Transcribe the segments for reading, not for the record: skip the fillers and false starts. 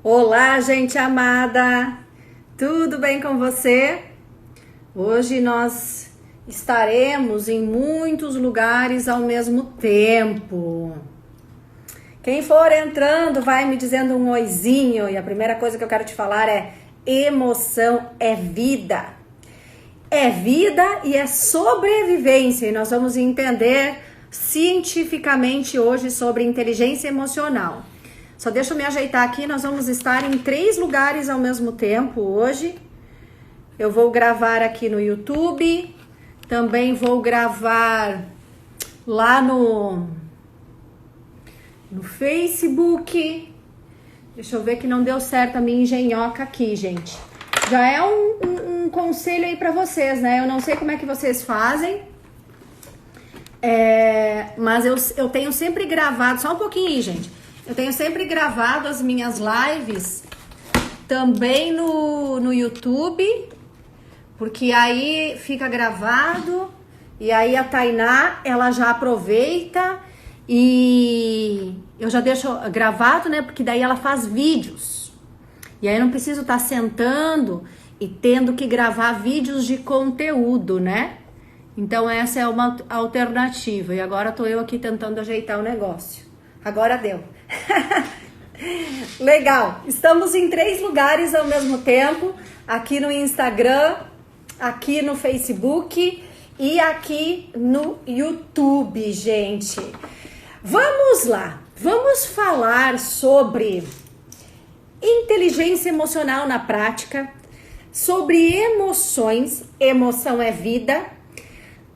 Olá, gente amada! Tudo bem com você? Hoje nós estaremos em muitos lugares ao mesmo tempo. Quem for entrando vai me dizendo um oizinho e a primeira coisa que eu quero te falar é: emoção é vida. É vida e é sobrevivência, e nós vamos entender cientificamente hoje sobre inteligência emocional. Só deixa eu me ajeitar aqui, nós vamos estar em 3 lugares ao mesmo tempo hoje. Eu vou gravar aqui no YouTube, também vou gravar lá no Facebook. Deixa eu ver que não deu certo a minha engenhoca aqui, gente. Já é um conselho aí pra vocês, né? Eu não sei como é que vocês fazem, mas eu tenho sempre gravado, só um pouquinho aí, gente. Eu tenho sempre gravado as minhas lives também no YouTube, porque aí fica gravado e aí a Tainá, ela já aproveita e eu já deixo gravado, né? Porque daí ela faz vídeos. E aí eu não preciso estar sentando e tendo que gravar vídeos de conteúdo, né? Então essa é uma alternativa. E agora tô eu aqui tentando ajeitar o negócio. Agora deu. Legal, estamos em 3 lugares ao mesmo tempo, aqui no Instagram, aqui no Facebook e aqui no YouTube, gente. Vamos lá, vamos falar sobre inteligência emocional na prática, sobre emoções. Emoção é vida.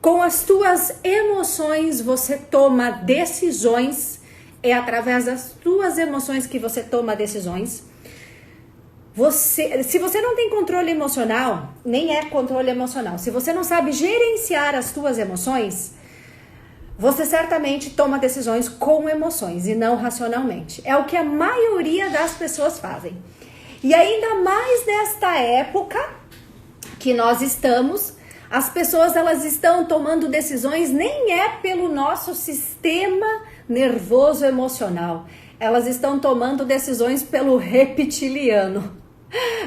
Com as tuas emoções você toma decisões. É através das tuas emoções que você toma decisões. Se você não tem controle emocional, nem é controle emocional. Se você não sabe gerenciar as tuas emoções, você certamente toma decisões com emoções e não racionalmente. É o que a maioria das pessoas fazem. E ainda mais nesta época que nós estamos, as pessoas elas estão tomando decisões nem é pelo nosso sistema nervoso emocional. Elas estão tomando decisões pelo reptiliano,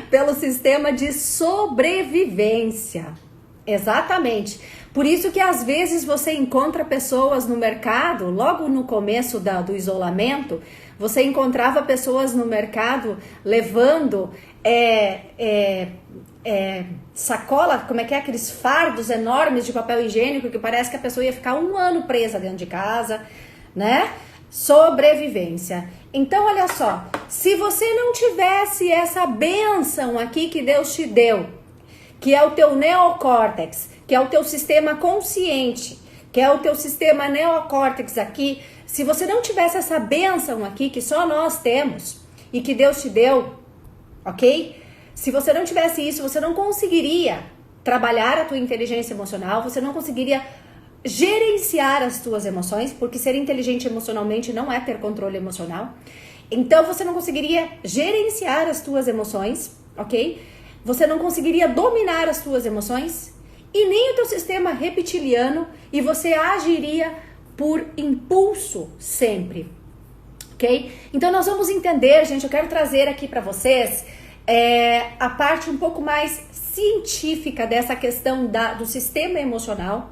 pelo sistema de sobrevivência. Exatamente. Por isso que às vezes você encontra pessoas no mercado, logo no começo do isolamento, você encontrava pessoas no mercado levando sacola, como é que é? Aqueles fardos enormes de papel higiênico que parece que a pessoa ia ficar 1 ano presa dentro de casa, né? Sobrevivência. Então, olha só, se você não tivesse essa bênção aqui que Deus te deu, que é o teu neocórtex, que é o teu sistema consciente, que é o teu sistema neocórtex aqui, se você não tivesse essa bênção aqui, que só nós temos, e que Deus te deu, ok? Se você não tivesse isso, você não conseguiria trabalhar a tua inteligência emocional, você não conseguiria gerenciar as tuas emoções, porque ser inteligente emocionalmente não é ter controle emocional. Então você não conseguiria gerenciar as tuas emoções, ok? Você não conseguiria dominar as tuas emoções e nem o teu sistema reptiliano, e você agiria por impulso sempre, ok? Então nós vamos entender, gente, eu quero trazer aqui para vocês a parte um pouco mais científica dessa questão do sistema emocional,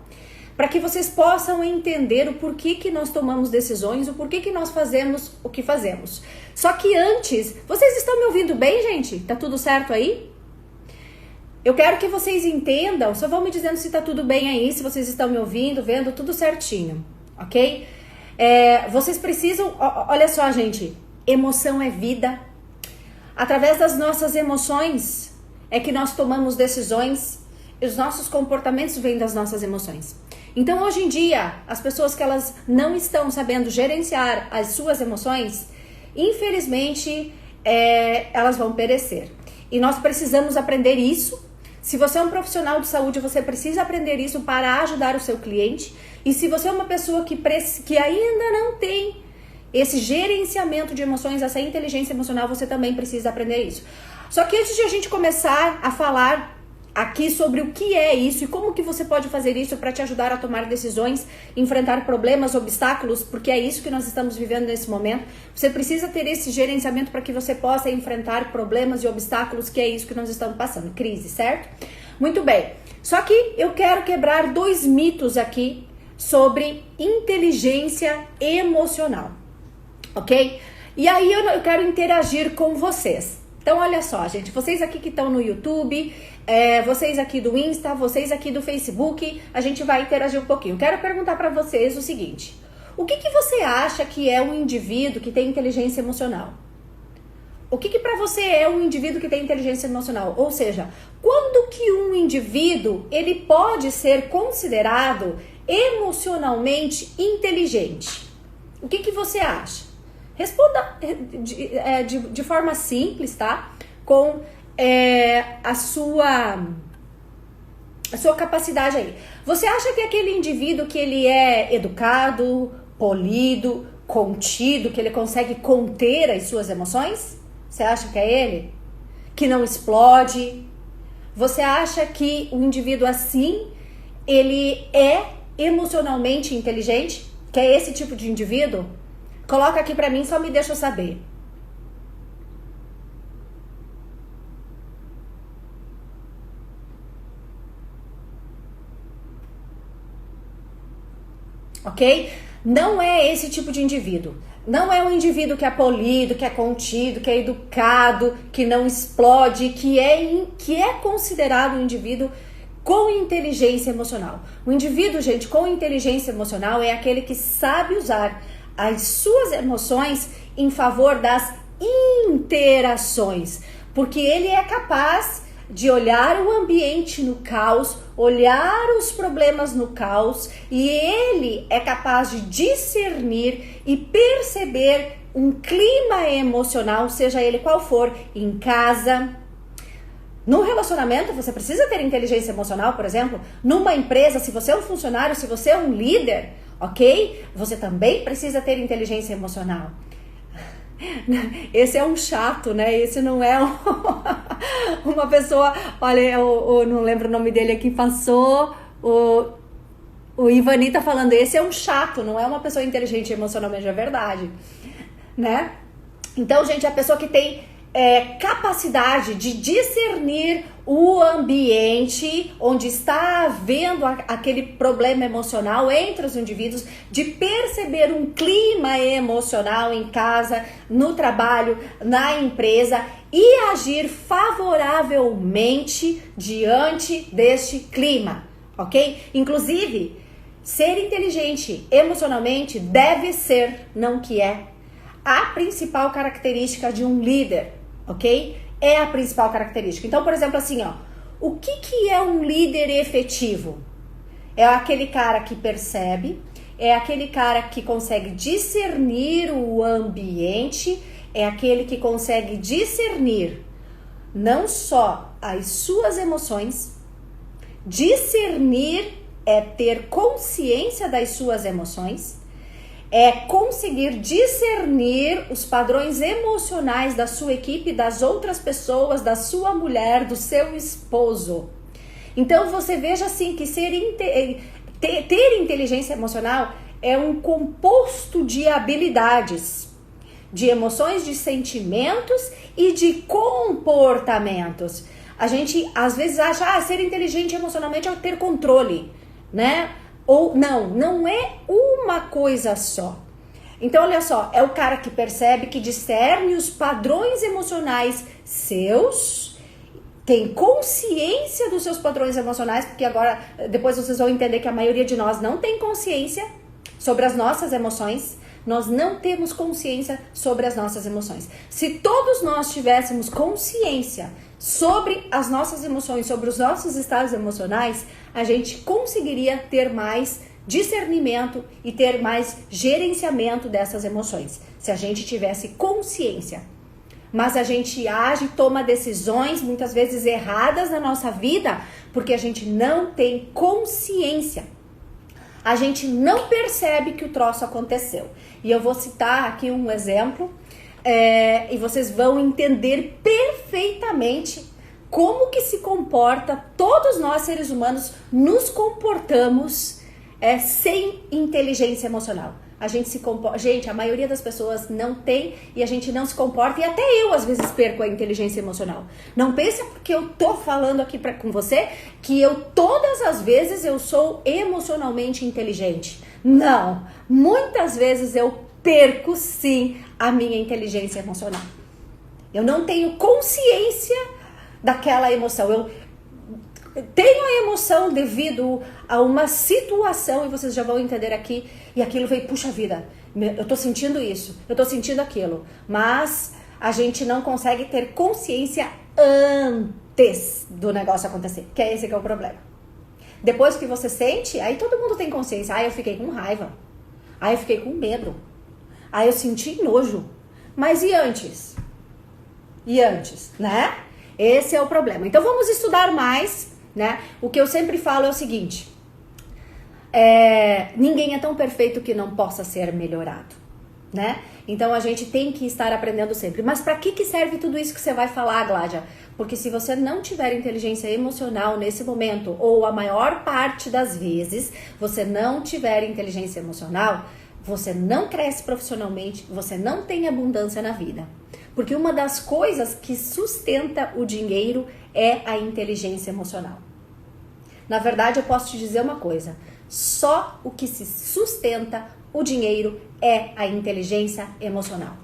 para que vocês possam entender o porquê que nós tomamos decisões, o porquê que nós fazemos o que fazemos. Só que antes, vocês estão me ouvindo bem, gente? Tá tudo certo aí? Eu quero que vocês entendam, só vão me dizendo se tá tudo bem aí, se vocês estão me ouvindo, vendo, tudo certinho, ok? Vocês precisam, olha só, gente, emoção é vida. Através das nossas emoções é que nós tomamos decisões, e os nossos comportamentos vêm das nossas emoções. Então, hoje em dia, as pessoas que elas não estão sabendo gerenciar as suas emoções, infelizmente, elas vão perecer. E nós precisamos aprender isso. Se você é um profissional de saúde, você precisa aprender isso para ajudar o seu cliente. E se você é uma pessoa que ainda não tem esse gerenciamento de emoções, essa inteligência emocional, você também precisa aprender isso. Só que antes de a gente começar a falar aqui sobre o que é isso e como que você pode fazer isso para te ajudar a tomar decisões, enfrentar problemas, obstáculos, porque é isso que nós estamos vivendo nesse momento. Você precisa ter esse gerenciamento para que você possa enfrentar problemas e obstáculos, que é isso que nós estamos passando, crise, certo? Muito bem, só que eu quero quebrar 2 mitos aqui sobre inteligência emocional, ok? E aí eu quero interagir com vocês. Então olha só, gente, vocês aqui que estão no YouTube, vocês aqui do Insta, vocês aqui do Facebook, a gente vai interagir um pouquinho. Quero perguntar para vocês o seguinte: o que você acha que é um indivíduo que tem inteligência emocional? O que para você é um indivíduo que tem inteligência emocional? Ou seja, quando que um indivíduo ele pode ser considerado emocionalmente inteligente? O que você acha? Responda de forma simples, tá? Com a sua capacidade aí. Você acha que aquele indivíduo que ele é educado, polido, contido, que ele consegue conter as suas emoções? Você acha que é ele? Que não explode? Você acha que o indivíduo assim, ele é emocionalmente inteligente? Que é esse tipo de indivíduo? Coloca aqui pra mim, só me deixa eu saber. Ok? Não é esse tipo de indivíduo. Não é um indivíduo que é polido, que é contido, que é educado, que não explode, que é considerado um indivíduo com inteligência emocional. O indivíduo, gente, com inteligência emocional é aquele que sabe usar as suas emoções em favor das interações, porque ele é capaz de olhar o ambiente no caos, olhar os problemas no caos, e ele é capaz de discernir e perceber um clima emocional, seja ele qual for, em casa. No relacionamento, você precisa ter inteligência emocional, por exemplo. Numa empresa, se você é um funcionário, se você é um líder, ok? Você também precisa ter inteligência emocional. Esse é um chato, né? Esse não é uma pessoa... Olha, eu não lembro o nome dele aqui, passou... O Ivani tá falando, esse é um chato, não é uma pessoa inteligente emocionalmente, é verdade, né? Então, gente, a pessoa que tem capacidade de discernir o ambiente onde está havendo aquele problema emocional entre os indivíduos, de perceber um clima emocional em casa, no trabalho, na empresa e agir favoravelmente diante deste clima, ok? Inclusive, ser inteligente emocionalmente deve ser, não que é, a principal característica de um líder, ok? É a principal característica. Então, por exemplo, assim, ó, o que é um líder efetivo? É aquele cara que percebe, é aquele cara que consegue discernir o ambiente, é aquele que consegue discernir não só as suas emoções, discernir é ter consciência das suas emoções, é conseguir discernir os padrões emocionais da sua equipe, das outras pessoas, da sua mulher, do seu esposo. Então você veja assim que ter inteligência emocional é um composto de habilidades, de emoções, de sentimentos e de comportamentos. A gente às vezes acha, ser inteligente emocionalmente é ter controle, né? Ou não é uma coisa só. Então, olha só, é o cara que percebe, que discerne os padrões emocionais seus, tem consciência dos seus padrões emocionais, porque agora, depois vocês vão entender que a maioria de nós não tem consciência sobre as nossas emoções. Nós não temos consciência sobre as nossas emoções. Se todos nós tivéssemos consciência sobre as nossas emoções, sobre os nossos estados emocionais, a gente conseguiria ter mais discernimento e ter mais gerenciamento dessas emoções, se a gente tivesse consciência. Mas a gente age, toma decisões muitas vezes erradas na nossa vida porque a gente não tem consciência. A gente não percebe que o troço aconteceu. E eu vou citar aqui um exemplo e vocês vão entender perfeitamente como que se comporta, todos nós seres humanos nos comportamos sem inteligência emocional. A gente se comporta, gente, a maioria das pessoas não tem e a gente não se comporta, e até eu às vezes perco a inteligência emocional. Não pensa porque eu tô falando aqui com você que eu todas as vezes eu sou emocionalmente inteligente. Não, muitas vezes eu perco sim a minha inteligência emocional. Eu não tenho consciência daquela emoção. Eu tenho a emoção devido a uma situação, e vocês já vão entender aqui, e aquilo veio, puxa vida, eu tô sentindo isso, eu tô sentindo aquilo, mas a gente não consegue ter consciência antes do negócio acontecer, que é esse que é o problema. Depois que você sente, aí todo mundo tem consciência, eu fiquei com raiva, eu fiquei com medo, eu senti nojo, mas e antes? E antes, né? Esse é o problema. Então vamos estudar mais, né? O que eu sempre falo é o seguinte: ninguém é tão perfeito que não possa ser melhorado, né? Então a gente tem que estar aprendendo sempre. Mas para que serve tudo isso que você vai falar, Gládia? Porque se você não tiver inteligência emocional nesse momento, ou a maior parte das vezes você não tiver inteligência emocional, você não cresce profissionalmente, você não tem abundância na vida. Porque uma das coisas que sustenta o dinheiro é a inteligência emocional. Na verdade, eu posso te dizer uma coisa: só o que se sustenta o dinheiro é a inteligência emocional.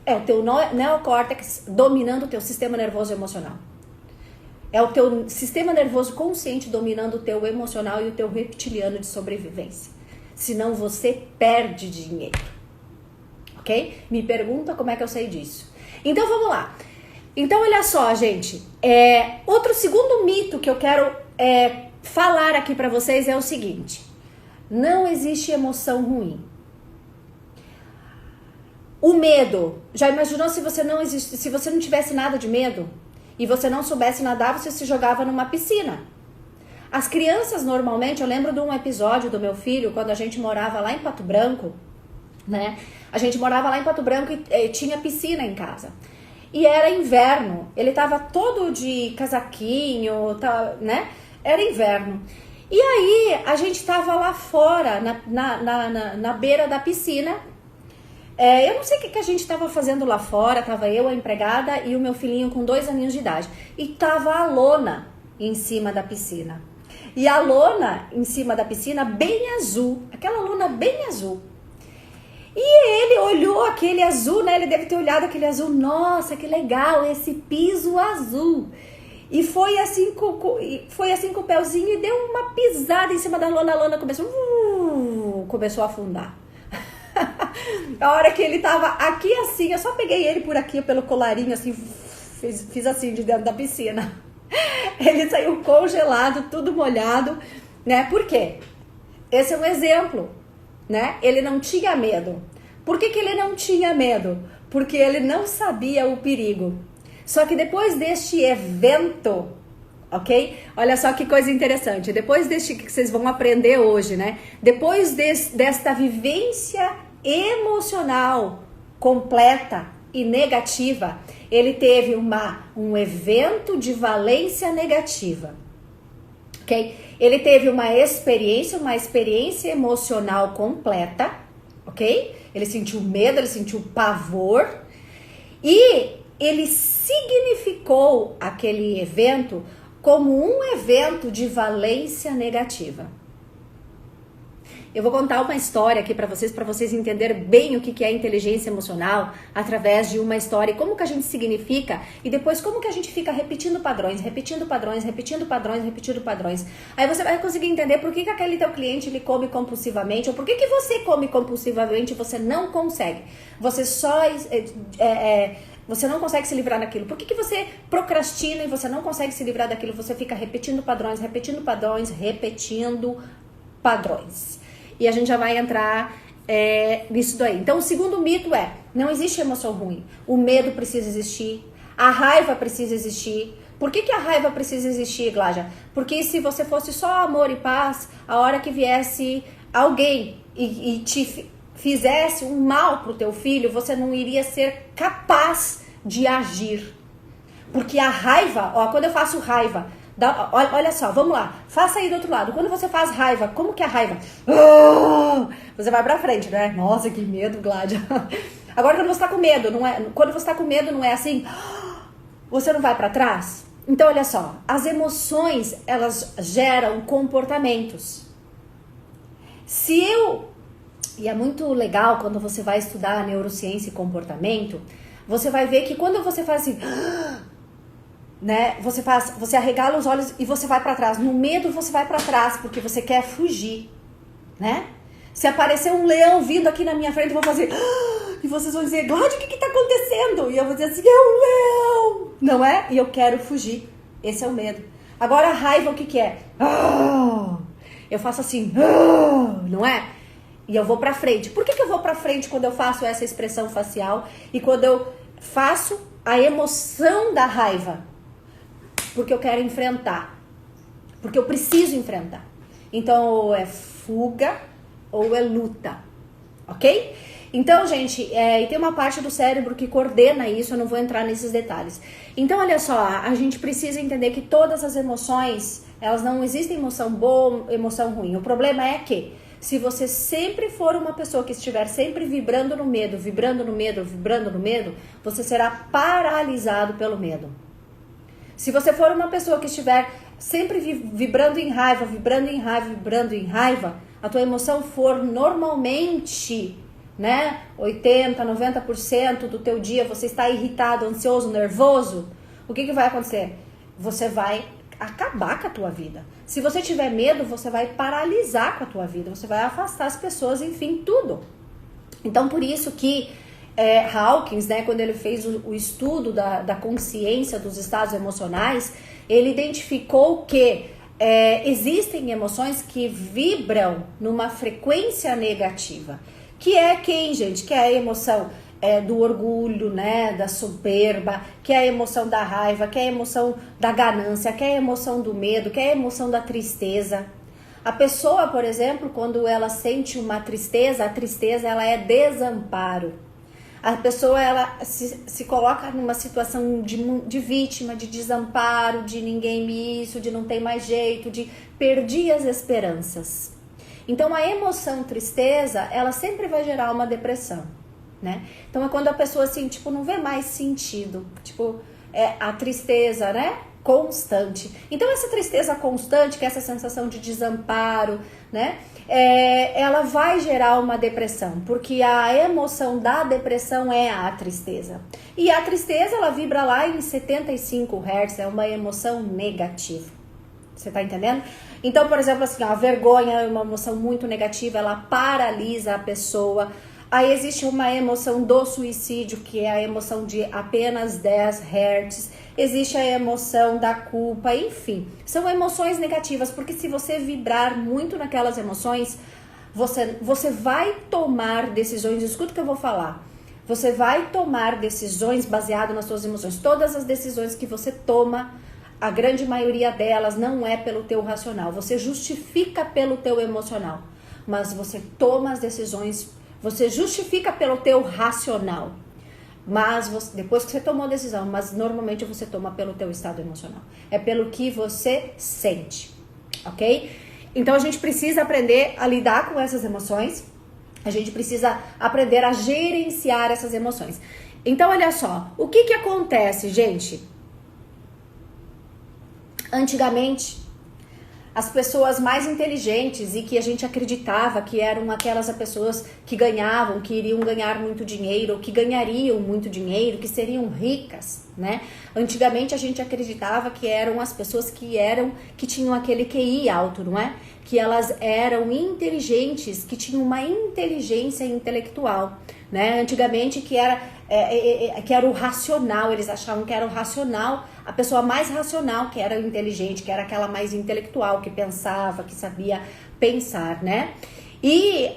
É o teu neocórtex dominando o teu sistema nervoso emocional. É o teu sistema nervoso consciente dominando o teu emocional e o teu reptiliano de sobrevivência. Senão você perde dinheiro. Ok? Me pergunta como é que eu sei disso. Então vamos lá. Então olha só, gente. Outro segundo mito que eu quero falar aqui pra vocês é o seguinte: não existe emoção ruim. O medo. Já imaginou se você não tivesse nada de medo e você não soubesse nadar, você se jogava numa piscina? As crianças normalmente, eu lembro de um episódio do meu filho quando a gente morava lá em Pato Branco, né? A gente morava lá em Pato Branco e tinha piscina em casa. E era inverno, ele tava todo de casaquinho, né? Era inverno. E aí a gente tava lá fora, na beira da piscina. Eu não sei o que a gente tava fazendo lá fora, tava eu, a empregada, e o meu filhinho com 2 aninhos de idade. E tava a lona em cima da piscina. E a lona em cima da piscina bem azul, aquela lona bem azul. E ele olhou aquele azul, né? Ele deve ter olhado aquele azul. Nossa, que legal, esse piso azul. E foi assim com o pelzinho e deu uma pisada em cima da lona. A lona começou a afundar. A hora que ele tava aqui assim, eu só peguei ele por aqui, pelo colarinho, assim, fiz assim de dentro da piscina. Ele saiu congelado, tudo molhado, né? Por quê? Esse é um exemplo, né? Ele não tinha medo. Por que ele não tinha medo? Porque ele não sabia o perigo. Só que depois deste evento, ok? Olha só que coisa interessante. Depois deste que vocês vão aprender hoje, né? Depois desta vivência emocional completa e negativa, ele teve um evento de valência negativa, ok? Ele teve uma experiência emocional completa, ok? Ele sentiu medo, ele sentiu pavor e ele significou aquele evento como um evento de valência negativa. Eu vou contar uma história aqui para vocês entenderem bem o que é inteligência emocional através de uma história e como que a gente significa e depois como que a gente fica repetindo padrões. Aí você vai conseguir entender por que aquele teu cliente ele come compulsivamente ou por que você come compulsivamente e você não consegue. Você não consegue se livrar daquilo. Por que você procrastina e você não consegue se livrar daquilo? Você fica repetindo padrões. E a gente já vai entrar nisso daí. Então, o segundo mito é: não existe emoção ruim. O medo precisa existir. A raiva precisa existir. Por que a raiva precisa existir, Gládia? Porque se você fosse só amor e paz, a hora que viesse alguém e te fizesse um mal pro teu filho, você não iria ser capaz de agir. Porque a raiva, ó, quando eu faço raiva, olha só, vamos lá, faça aí do outro lado. Quando você faz raiva, como que é a raiva? Você vai pra frente, né? Nossa, que medo, Gládia. Agora quando você tá com medo, não é? Quando você tá com medo, não é assim? Você não vai pra trás? Então, olha só, as emoções, elas geram comportamentos. E é muito legal quando você vai estudar neurociência e comportamento, você vai ver que quando você faz assim, né, você arregala os olhos e você vai pra trás. No medo você vai pra trás porque você quer fugir, né? Se aparecer um leão vindo aqui na minha frente, eu vou fazer, e vocês vão dizer, Gláudia, o que tá acontecendo? E eu vou dizer assim, é um leão, não é? E eu quero fugir. Esse é o medo. Agora a raiva, o que é? Eu faço assim, não é? E eu vou pra frente. Por que eu vou pra frente quando eu faço essa expressão facial e quando eu faço a emoção da raiva? Porque eu quero enfrentar. Porque eu preciso enfrentar. Então, ou é fuga ou é luta. Ok? Então, gente, e tem uma parte do cérebro que coordena isso, eu não vou entrar nesses detalhes. Então, olha só, a gente precisa entender que todas as emoções, elas não existem emoção boa, emoção ruim. O problema é que se você sempre for uma pessoa que estiver sempre vibrando no medo, vibrando no medo, vibrando no medo, você será paralisado pelo medo. Se você for uma pessoa que estiver sempre vibrando em raiva, vibrando em raiva, vibrando em raiva, a tua emoção for normalmente, né, 80, 90% do teu dia, você está irritado, ansioso, nervoso, o que vai acontecer? Você vai acabar com a tua vida. Se você tiver medo, você vai paralisar com a tua vida, você vai afastar as pessoas, enfim, tudo. Então, por isso que Hawkins, né, quando ele fez o estudo da consciência dos estados emocionais, ele identificou que existem emoções que vibram numa frequência negativa. Que é quem, gente? Que é a emoção do orgulho, né, da soberba, que é a emoção da raiva, que é a emoção da ganância, que é a emoção do medo, que é a emoção da tristeza. A pessoa, por exemplo, quando ela sente uma tristeza, a tristeza ela é desamparo. A pessoa ela se coloca numa situação de vítima, de desamparo, de ninguém me isso, de não tem mais jeito, de perdi as esperanças. Então a emoção tristeza, ela sempre vai gerar uma depressão, né? Então é quando a pessoa assim, tipo, não vê mais sentido, tipo, a tristeza, né? Constante. Então essa tristeza constante, que é essa sensação de desamparo, né? Ela vai gerar uma depressão, porque a emoção da depressão é a tristeza. E a tristeza, ela vibra lá em 75 Hz, é uma emoção negativa. Você tá entendendo? Então, por exemplo, assim, a vergonha é uma emoção muito negativa, ela paralisa a pessoa. Aí existe uma emoção do suicídio, que é a emoção de apenas 10 Hz. Existe a emoção da culpa, enfim. São emoções negativas, porque se você vibrar muito naquelas emoções, você vai tomar decisões, escuta o que eu vou falar. Você vai tomar decisões baseadas nas suas emoções. Todas as decisões que você toma, a grande maioria delas não é pelo teu racional. Você justifica pelo teu emocional, mas você toma as decisões, você justifica pelo teu racional. Mas depois que você tomou a decisão, mas normalmente você toma pelo teu estado emocional. É pelo que você sente, ok? Então a gente precisa aprender a lidar com essas emoções. A gente precisa aprender a gerenciar essas emoções. Então olha só, o que acontece, gente? Antigamente, as pessoas mais inteligentes e que a gente acreditava que eram aquelas pessoas que ganhavam, que iriam ganhar muito dinheiro, ou que ganhariam muito dinheiro, que seriam ricas, né? Antigamente a gente acreditava que eram as pessoas que tinham aquele QI alto, não é? Que elas eram inteligentes, que tinham uma inteligência intelectual, né? Antigamente que era o racional, eles achavam que era o racional, a pessoa mais racional, que era inteligente, que era aquela mais intelectual, que pensava, que sabia pensar, né? E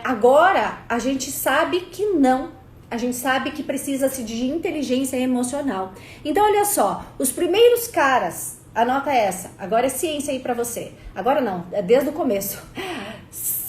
agora a gente sabe que não, a gente sabe que precisa-se de inteligência emocional. Então olha só, os primeiros caras, anota essa, agora é ciência aí pra você, agora não, é desde o começo.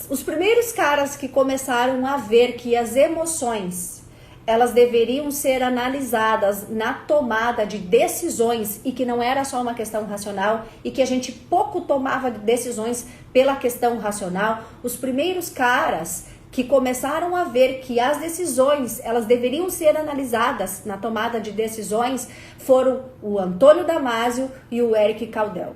Os primeiros caras que começaram a ver que as emoções elas deveriam ser analisadas na tomada de decisões e que não era só uma questão racional e que a gente pouco tomava decisões pela questão racional. Os primeiros caras que começaram a ver que as decisões, elas deveriam ser analisadas na tomada de decisões, foram o Antônio Damasio e o Eric Kaldel.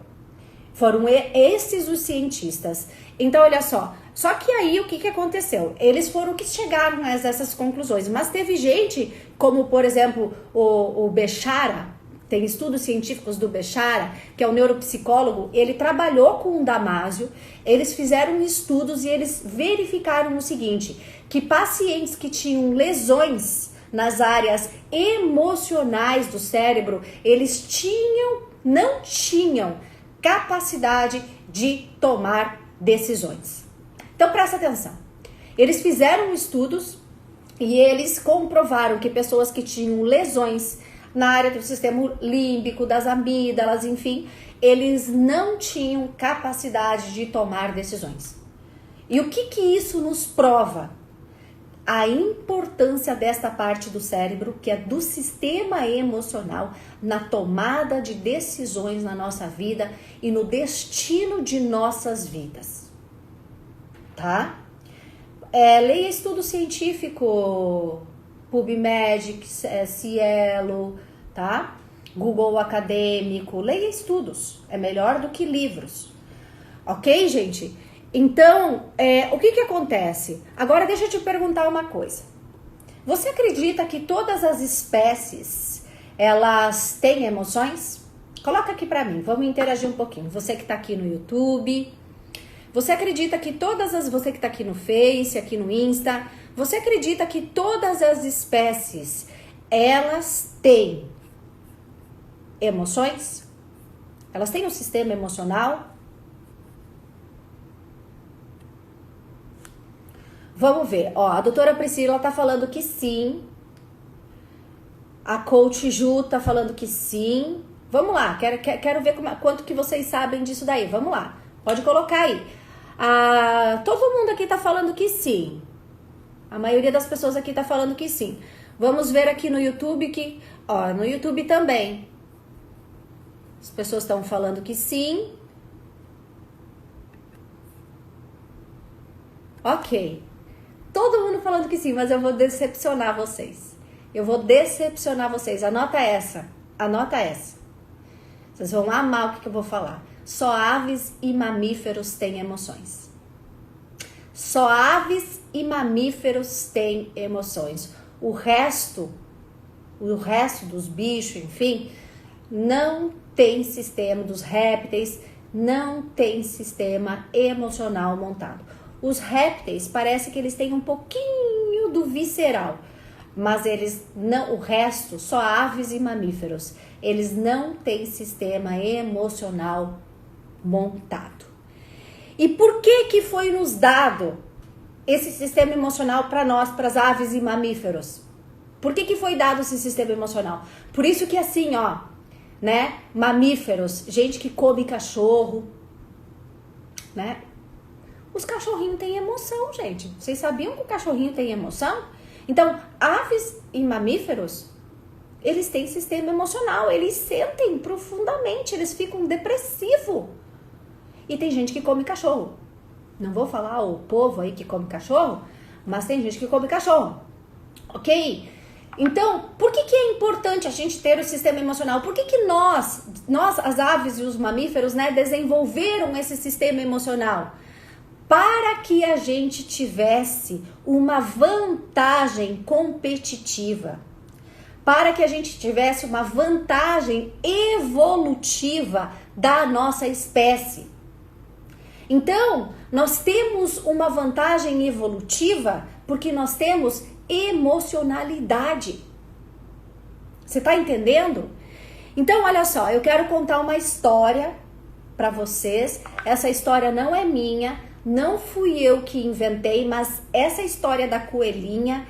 Foram esses os cientistas. Então, olha só que aí o que aconteceu? Eles foram que chegaram a essas conclusões, mas teve gente, como por exemplo o Bechara, tem estudos científicos do Bechara, que é um neuropsicólogo, ele trabalhou com o Damasio, eles fizeram estudos e eles verificaram o seguinte, que pacientes que tinham lesões nas áreas emocionais do cérebro, eles não tinham capacidade de tomar decisões. Então presta atenção. Eles fizeram estudos e eles comprovaram que pessoas que tinham lesões na área do sistema límbico, das amígdalas, enfim, eles não tinham capacidade de tomar decisões. E o que isso nos prova? A importância desta parte do cérebro, que é do sistema emocional, na tomada de decisões na nossa vida e no destino de nossas vidas. Tá? Leia estudo científico, PubMed, Cielo, tá? Google Acadêmico, leia estudos, é melhor do que livros. Ok, gente? Então, o que acontece? Agora deixa eu te perguntar uma coisa. Você acredita que todas as espécies, elas têm emoções? Coloca aqui pra mim, vamos interagir um pouquinho. Você que tá aqui no YouTube, você acredita que você que tá aqui no Face, aqui no Insta, você acredita que todas as espécies, elas têm emoções? Elas têm um sistema emocional? Vamos ver, ó, a doutora Priscila tá falando que sim. A coach Ju tá falando que sim. Vamos lá, quero ver quanto que vocês sabem disso daí. Vamos lá, pode colocar aí. Todo mundo aqui tá falando que sim. A maioria das pessoas aqui tá falando que sim. Vamos ver aqui no YouTube que... Ó, no YouTube também. As pessoas estão falando que sim. Ok. Todo mundo falando que sim, mas eu vou decepcionar vocês. Anota essa. Vocês vão amar o que eu vou falar. Só aves e mamíferos têm emoções. Só aves e mamíferos têm emoções. O resto dos bichos, enfim, não tem sistema, dos répteis, não tem sistema emocional montado. Os répteis, parece que eles têm um pouquinho do visceral, mas eles não, o resto, só aves e mamíferos, eles não têm sistema emocional montado. E por que foi nos dado esse sistema emocional para nós, para as aves e mamíferos? Por que foi dado esse sistema emocional? Por isso que assim, ó, né, mamíferos, gente que come cachorro, né? Os cachorrinhos têm emoção, gente. Vocês sabiam que o cachorrinho tem emoção? Então, aves e mamíferos, eles têm sistema emocional, eles sentem profundamente, eles ficam depressivos. E tem gente que come cachorro. Não vou falar o povo aí que come cachorro, mas tem gente que come cachorro. Ok? Então, por que é importante a gente ter o sistema emocional? Por que nós, as aves e os mamíferos, né, desenvolveram esse sistema emocional? Para que a gente tivesse uma vantagem competitiva, para que a gente tivesse uma vantagem evolutiva da nossa espécie. Então, nós temos uma vantagem evolutiva porque nós temos emocionalidade. Você tá entendendo? Então, olha só, eu quero contar uma história para vocês. Essa história não é minha, não fui eu que inventei, mas essa história da coelhinha,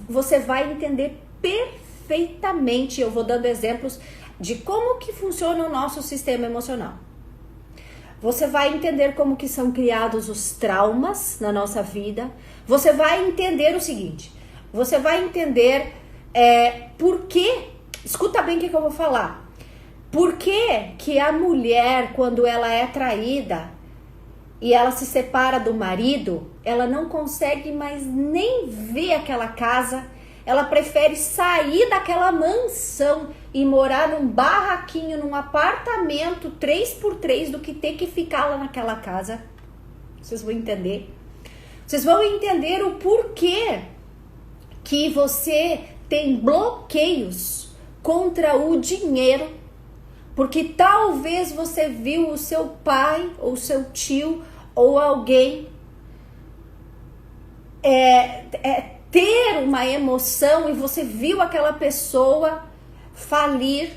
você vai entender perfeitamente. Eu vou dando exemplos de como que funciona o nosso sistema emocional. Você vai entender como que são criados os traumas na nossa vida. Você vai entender o seguinte: você vai entender por que, escuta bem o que eu vou falar, por que a mulher, quando ela é traída e ela se separa do marido, ela não consegue mais nem ver aquela casa, ela prefere sair daquela mansão e morar num barraquinho, num apartamento 3x3 do que ter que ficar lá naquela casa. Vocês vão entender. Vocês vão entender o porquê que você tem bloqueios contra o dinheiro, porque talvez você viu o seu pai ou seu tio ou alguém ter uma emoção e você viu aquela pessoa falir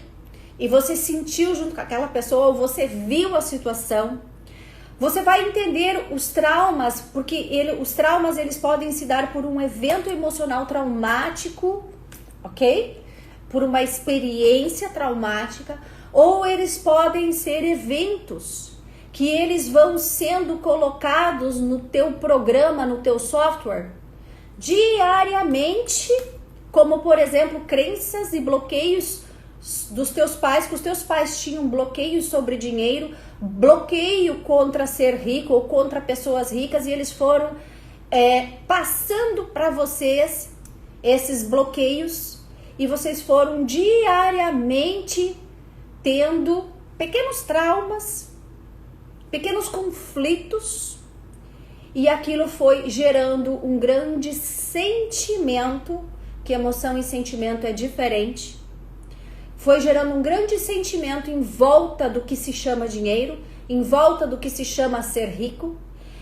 e você sentiu junto com aquela pessoa, ou você viu a situação. Você vai entender os traumas, porque os traumas eles podem se dar por um evento emocional traumático, ok? Por uma experiência traumática, ou eles podem ser eventos que eles vão sendo colocados no teu programa, no teu software, diariamente, como por exemplo, crenças e bloqueios dos teus pais, que os teus pais tinham bloqueios sobre dinheiro, bloqueio contra ser rico ou contra pessoas ricas, e eles foram passando para vocês esses bloqueios, e vocês foram diariamente tendo pequenos traumas, pequenos conflitos, e aquilo foi gerando um grande sentimento, que emoção e sentimento é diferente. Foi gerando um grande sentimento em volta do que se chama dinheiro, em volta do que se chama ser rico,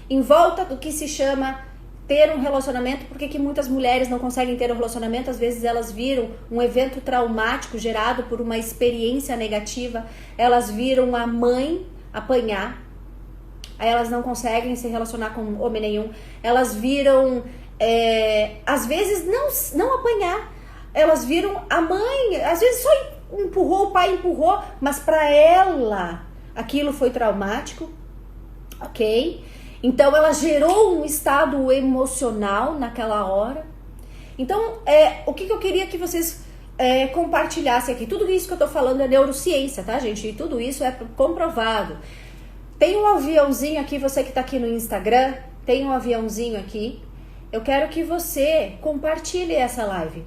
em volta do que se chama ter um relacionamento. Por que muitas mulheres não conseguem ter um relacionamento? Às vezes elas viram um evento traumático gerado por uma experiência negativa, elas viram a mãe apanhar, aí elas não conseguem se relacionar com homem nenhum, elas viram, às vezes não apanhar, elas viram a mãe, às vezes só empurrou, o pai empurrou, mas para ela aquilo foi traumático, ok? Então ela gerou um estado emocional naquela hora. Então o que eu queria que vocês compartilhassem aqui, tudo isso que eu tô falando é neurociência, tá, gente? E tudo isso é comprovado. Tem um aviãozinho aqui, você que tá aqui no Instagram, tem um aviãozinho aqui. Eu quero que você compartilhe essa live.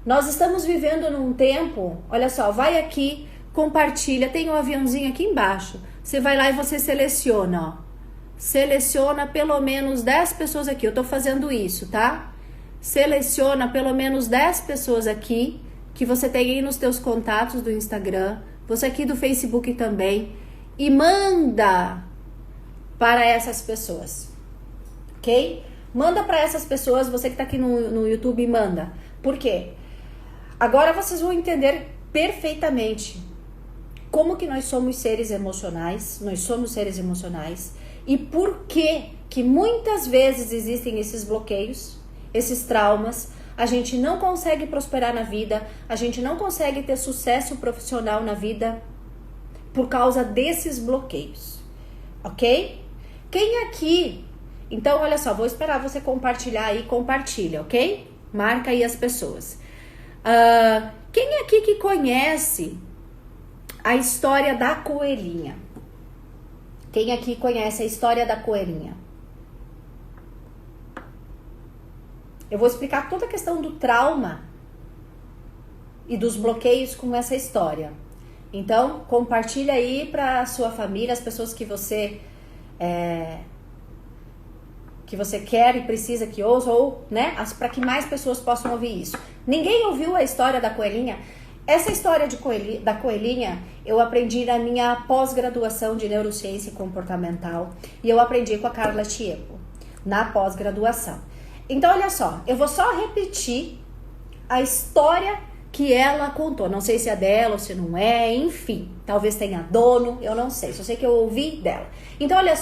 Nós estamos vivendo num tempo, olha só, vai aqui, compartilha, tem um aviãozinho aqui embaixo. Você vai lá e você seleciona, ó. Seleciona pelo menos 10 pessoas aqui, eu tô fazendo isso, tá? Seleciona pelo menos 10 pessoas aqui, que você tem aí nos teus contatos do Instagram, você aqui do Facebook também, e manda para essas pessoas, ok? Manda para essas pessoas, você que tá aqui no YouTube, manda. Por quê? Agora vocês vão entender perfeitamente como que nós somos seres emocionais, e por que muitas vezes existem esses bloqueios, esses traumas, a gente não consegue prosperar na vida, a gente não consegue ter sucesso profissional na vida por causa desses bloqueios, ok? Quem aqui, então olha só, vou esperar você compartilhar aí, compartilha, ok? Marca aí as pessoas. Quem aqui que conhece a história da coelhinha? Quem aqui conhece a história da coelhinha? Eu vou explicar toda a questão do trauma e dos bloqueios com essa história. Então, compartilha aí para a sua família, as pessoas que você quer e precisa que ouça, ou, né, para que mais pessoas possam ouvir isso. Ninguém ouviu a história da coelhinha? Essa história da coelhinha eu aprendi na minha pós-graduação de neurociência comportamental, e eu aprendi com a Carla Tiepo na pós-graduação. Então, olha só, eu vou só repetir a história que ela contou. Não sei se é dela ou se não é, enfim, talvez tenha dono, eu não sei, só sei que eu ouvi dela. Então, olha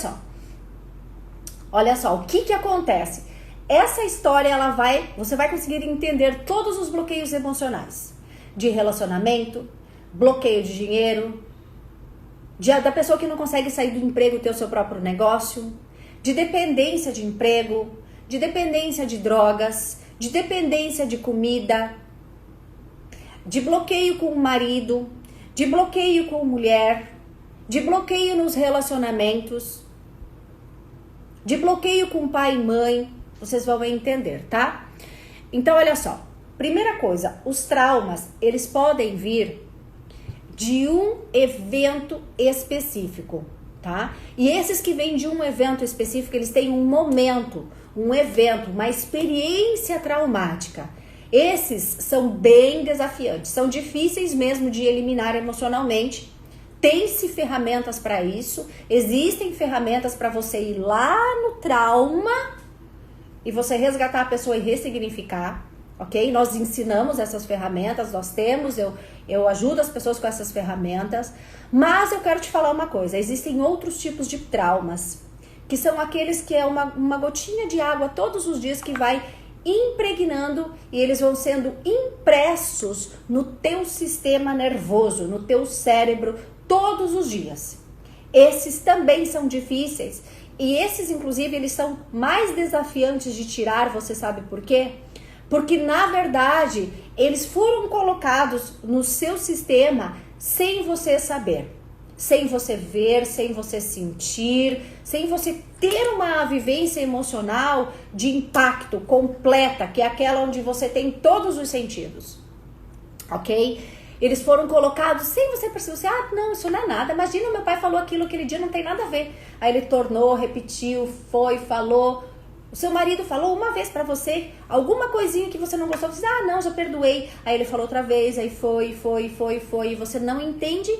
só, o que acontece? Essa história, você vai conseguir entender todos os bloqueios emocionais de relacionamento, bloqueio de dinheiro, da pessoa que não consegue sair do emprego e ter o seu próprio negócio, de dependência de emprego, de dependência de drogas, de dependência de comida, de bloqueio com o marido, de bloqueio com a mulher, de bloqueio nos relacionamentos, de bloqueio com pai e mãe. Vocês vão entender, tá? Então, olha só. Primeira coisa, os traumas, eles podem vir de um evento específico, tá? E esses que vêm de um evento específico, eles têm um momento, um evento, uma experiência traumática. Esses são bem desafiantes, são difíceis mesmo de eliminar emocionalmente. Tem-se ferramentas para isso, existem ferramentas para você ir lá no trauma e você resgatar a pessoa e ressignificar, ok? Nós ensinamos essas ferramentas, nós temos, eu ajudo as pessoas com essas ferramentas, mas eu quero te falar uma coisa, existem outros tipos de traumas, que são aqueles que é uma gotinha de água todos os dias que vai impregnando e eles vão sendo impressos no teu sistema nervoso, no teu cérebro, todos os dias. Esses também são difíceis e esses, inclusive, eles são mais desafiantes de tirar, você sabe por quê? Porque, na verdade, eles foram colocados no seu sistema sem você saber, sem você ver, sem você sentir, sem você ter uma vivência emocional de impacto completa, que é aquela onde você tem todos os sentidos, ok? Eles foram colocados sem você perceber, você, não, isso não é nada, imagina, meu pai falou aquilo aquele dia, não tem nada a ver. Aí ele tornou, repetiu, foi, falou. O seu marido falou uma vez pra você, alguma coisinha que você não gostou, você diz, não, já perdoei. Aí ele falou outra vez, aí foi, e você não entende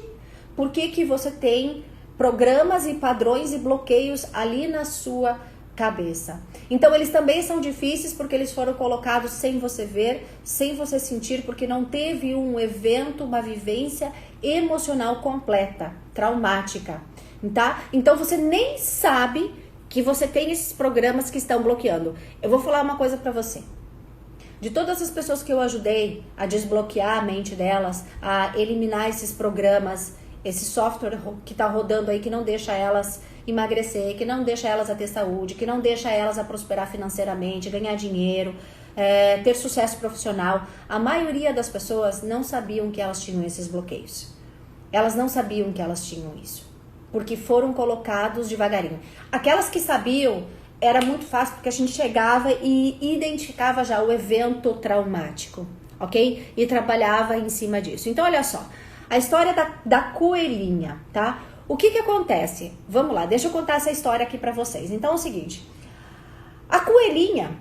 por que você tem programas e padrões e bloqueios ali na sua cabeça. Então eles também são difíceis porque eles foram colocados sem você ver, sem você sentir, porque não teve um evento, uma vivência emocional completa, traumática, tá? Então você nem sabe que você tem esses programas que estão bloqueando. Eu vou falar uma coisa pra você. De todas as pessoas que eu ajudei a desbloquear a mente delas, a eliminar esses programas, esse software que tá rodando aí, que não deixa elas emagrecer, que não deixa elas a ter saúde, que não deixa elas a prosperar financeiramente, ganhar dinheiro, ter sucesso profissional. A maioria das pessoas não sabiam que elas tinham esses bloqueios. Elas não sabiam que elas tinham isso, porque foram colocados devagarinho. Aquelas que sabiam, era muito fácil, porque a gente chegava e identificava já o evento traumático, ok? E trabalhava em cima disso. Então, olha só, a história da coelhinha, tá? O que acontece? Vamos lá, deixa eu contar essa história aqui pra vocês. Então é o seguinte, a coelhinha,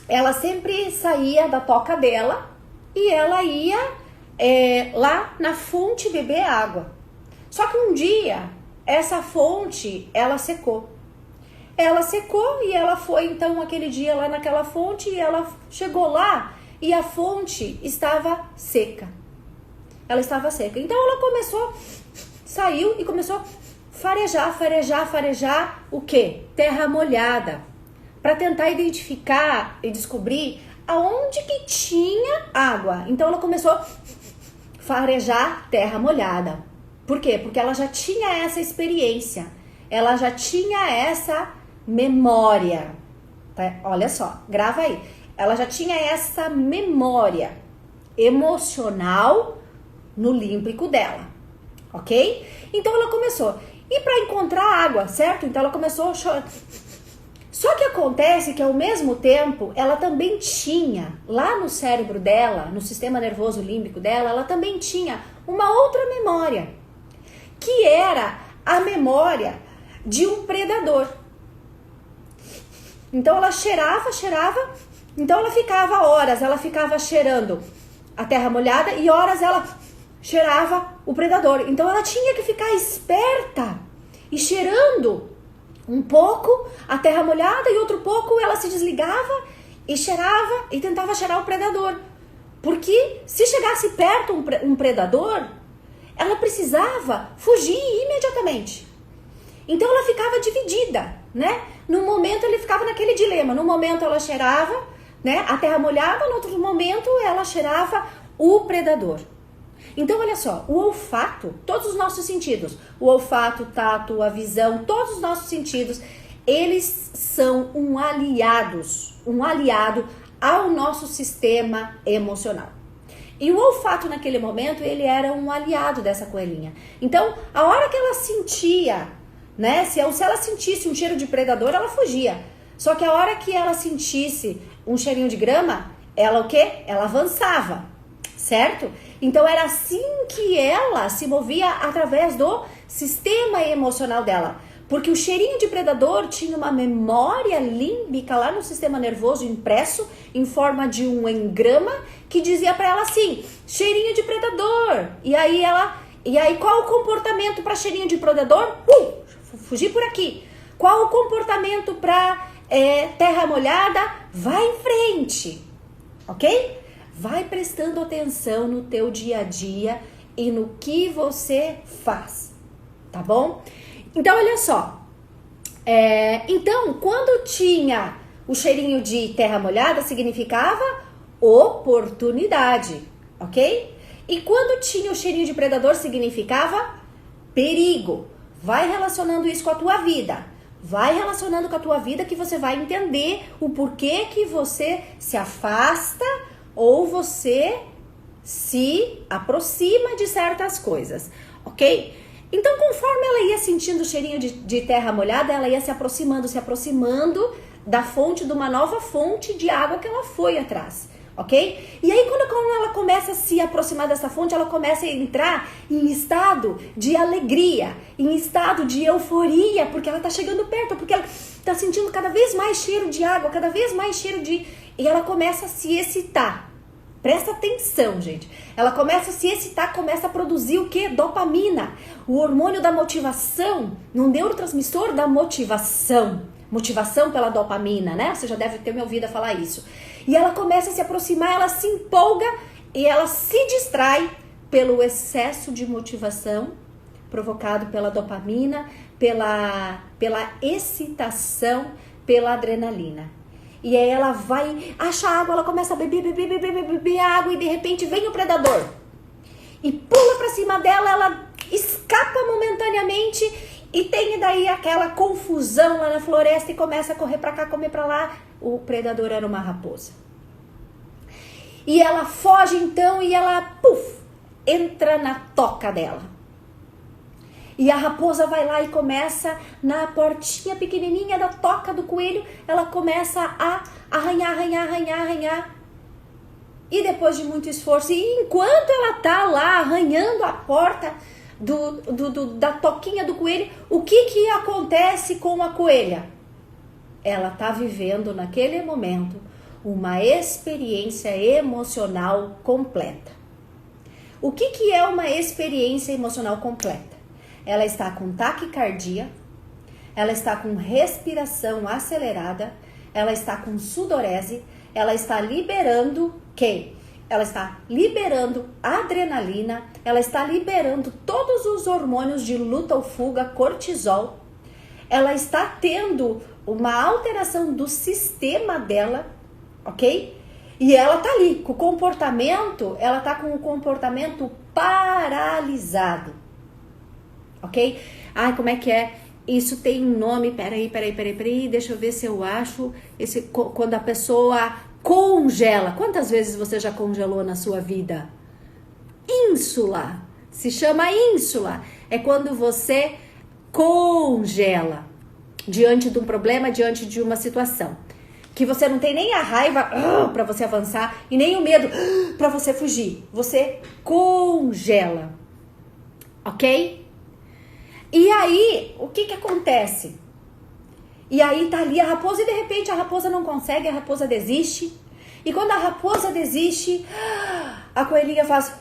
ela sempre saía da toca dela e ela ia lá na fonte beber água. Só que um dia, essa fonte, ela secou. Ela secou e ela foi então aquele dia lá naquela fonte e ela chegou lá e a fonte estava seca. Ela estava seca. Então ela saiu e começou a farejar o quê? Terra molhada. Para tentar identificar e descobrir aonde que tinha água. Então ela começou a farejar terra molhada. Por quê? Porque ela já tinha essa experiência. Ela já tinha essa memória. Tá? Olha só, grava aí. Ela já tinha essa memória emocional no límbico dela, ok? Então ela começou. E para encontrar água, certo? Então ela começou a chorar. Só que acontece que ao mesmo tempo, ela também tinha, lá no cérebro dela, no sistema nervoso límbico dela, ela também tinha uma outra memória, que era a memória de um predador. Então ela cheirava, então ela ficava horas, ela ficava cheirando a terra molhada e horas ela cheirava o predador. Então ela tinha que ficar esperta e cheirando um pouco a terra molhada e outro pouco ela se desligava e cheirava e tentava cheirar o predador. Porque se chegasse perto um predador, ela precisava fugir imediatamente. Então ela ficava dividida, né? No momento ele ficava naquele dilema. No momento ela cheirava, né, a terra molhada, no outro momento ela cheirava o predador. Então, olha só, o olfato, todos os nossos sentidos, o olfato, o tato, a visão, todos os nossos sentidos, eles são um aliado ao nosso sistema emocional. E o olfato naquele momento, ele era um aliado dessa coelhinha. Então, a hora que ela sentia, né, se ela sentisse um cheiro de predador, ela fugia. Só que a hora que ela sentisse um cheirinho de grama, ela o quê? Ela avançava, certo? Então, era assim que ela se movia através do sistema emocional dela. Porque o cheirinho de predador tinha uma memória límbica lá no sistema nervoso impresso em forma de um engrama que dizia para ela assim, cheirinho de predador. E aí qual o comportamento para cheirinho de predador? Fugir por aqui. Qual o comportamento para terra molhada? Vai em frente, ok? Vai prestando atenção no teu dia a dia e no que você faz, tá bom? Então, olha só, então, quando tinha o cheirinho de terra molhada, significava oportunidade, ok? E quando tinha o cheirinho de predador, significava perigo. Vai relacionando isso com a tua vida. Vai relacionando com a tua vida que você vai entender o porquê que você se afasta ou você se aproxima de certas coisas, ok? Então, conforme ela ia sentindo o cheirinho de terra molhada, ela ia se aproximando da fonte, de uma nova fonte de água que ela foi atrás, ok? E aí, quando ela começa a se aproximar dessa fonte, ela começa a entrar em estado de alegria, em estado de euforia, porque ela tá chegando perto, porque ela tá sentindo cada vez mais cheiro de água, cada vez mais cheiro de... E ela começa a se excitar. Presta atenção, gente. Ela começa a se excitar, começa a produzir o quê? Dopamina. O hormônio da motivação, um neurotransmissor da motivação. Motivação pela dopamina, né? Você já deve ter me ouvido falar isso. E ela começa a se aproximar, ela se empolga e ela se distrai pelo excesso de motivação provocado pela dopamina, pela excitação, pela adrenalina. E aí ela vai, acha água, ela começa a beber água e de repente vem o predador. E pula pra cima dela, ela escapa momentaneamente e tem daí aquela confusão lá na floresta e começa a correr pra cá, comer pra lá. O predador era uma raposa. E ela foge então e ela, entra na toca dela. E a raposa vai lá e começa na portinha pequenininha da toca do coelho, ela começa a arranhar. E depois de muito esforço, e enquanto ela tá lá arranhando a porta da toquinha do coelho, o que acontece com a coelha? Ela tá vivendo naquele momento uma experiência emocional completa. O que é uma experiência emocional completa? Ela está com taquicardia, ela está com respiração acelerada, ela está com sudorese, ela está liberando quê? Ela está liberando adrenalina, ela está liberando todos os hormônios de luta ou fuga, cortisol. Ela está tendo uma alteração do sistema dela, ok? E ela tá ali com o comportamento, ela tá com o comportamento paralisado. Ok? Ai, como é que é? Isso tem um nome, peraí, deixa eu ver se eu acho, quando a pessoa congela. Quantas vezes você já congelou na sua vida? Ínsula, se chama ínsula. É quando você congela diante de um problema, diante de uma situação. Que você não tem nem a raiva para você avançar e nem o medo para você fugir. Você congela, ok? E aí, o que acontece? E aí tá ali a raposa e de repente a raposa não consegue, a raposa desiste. E quando a raposa desiste, a coelhinha faz...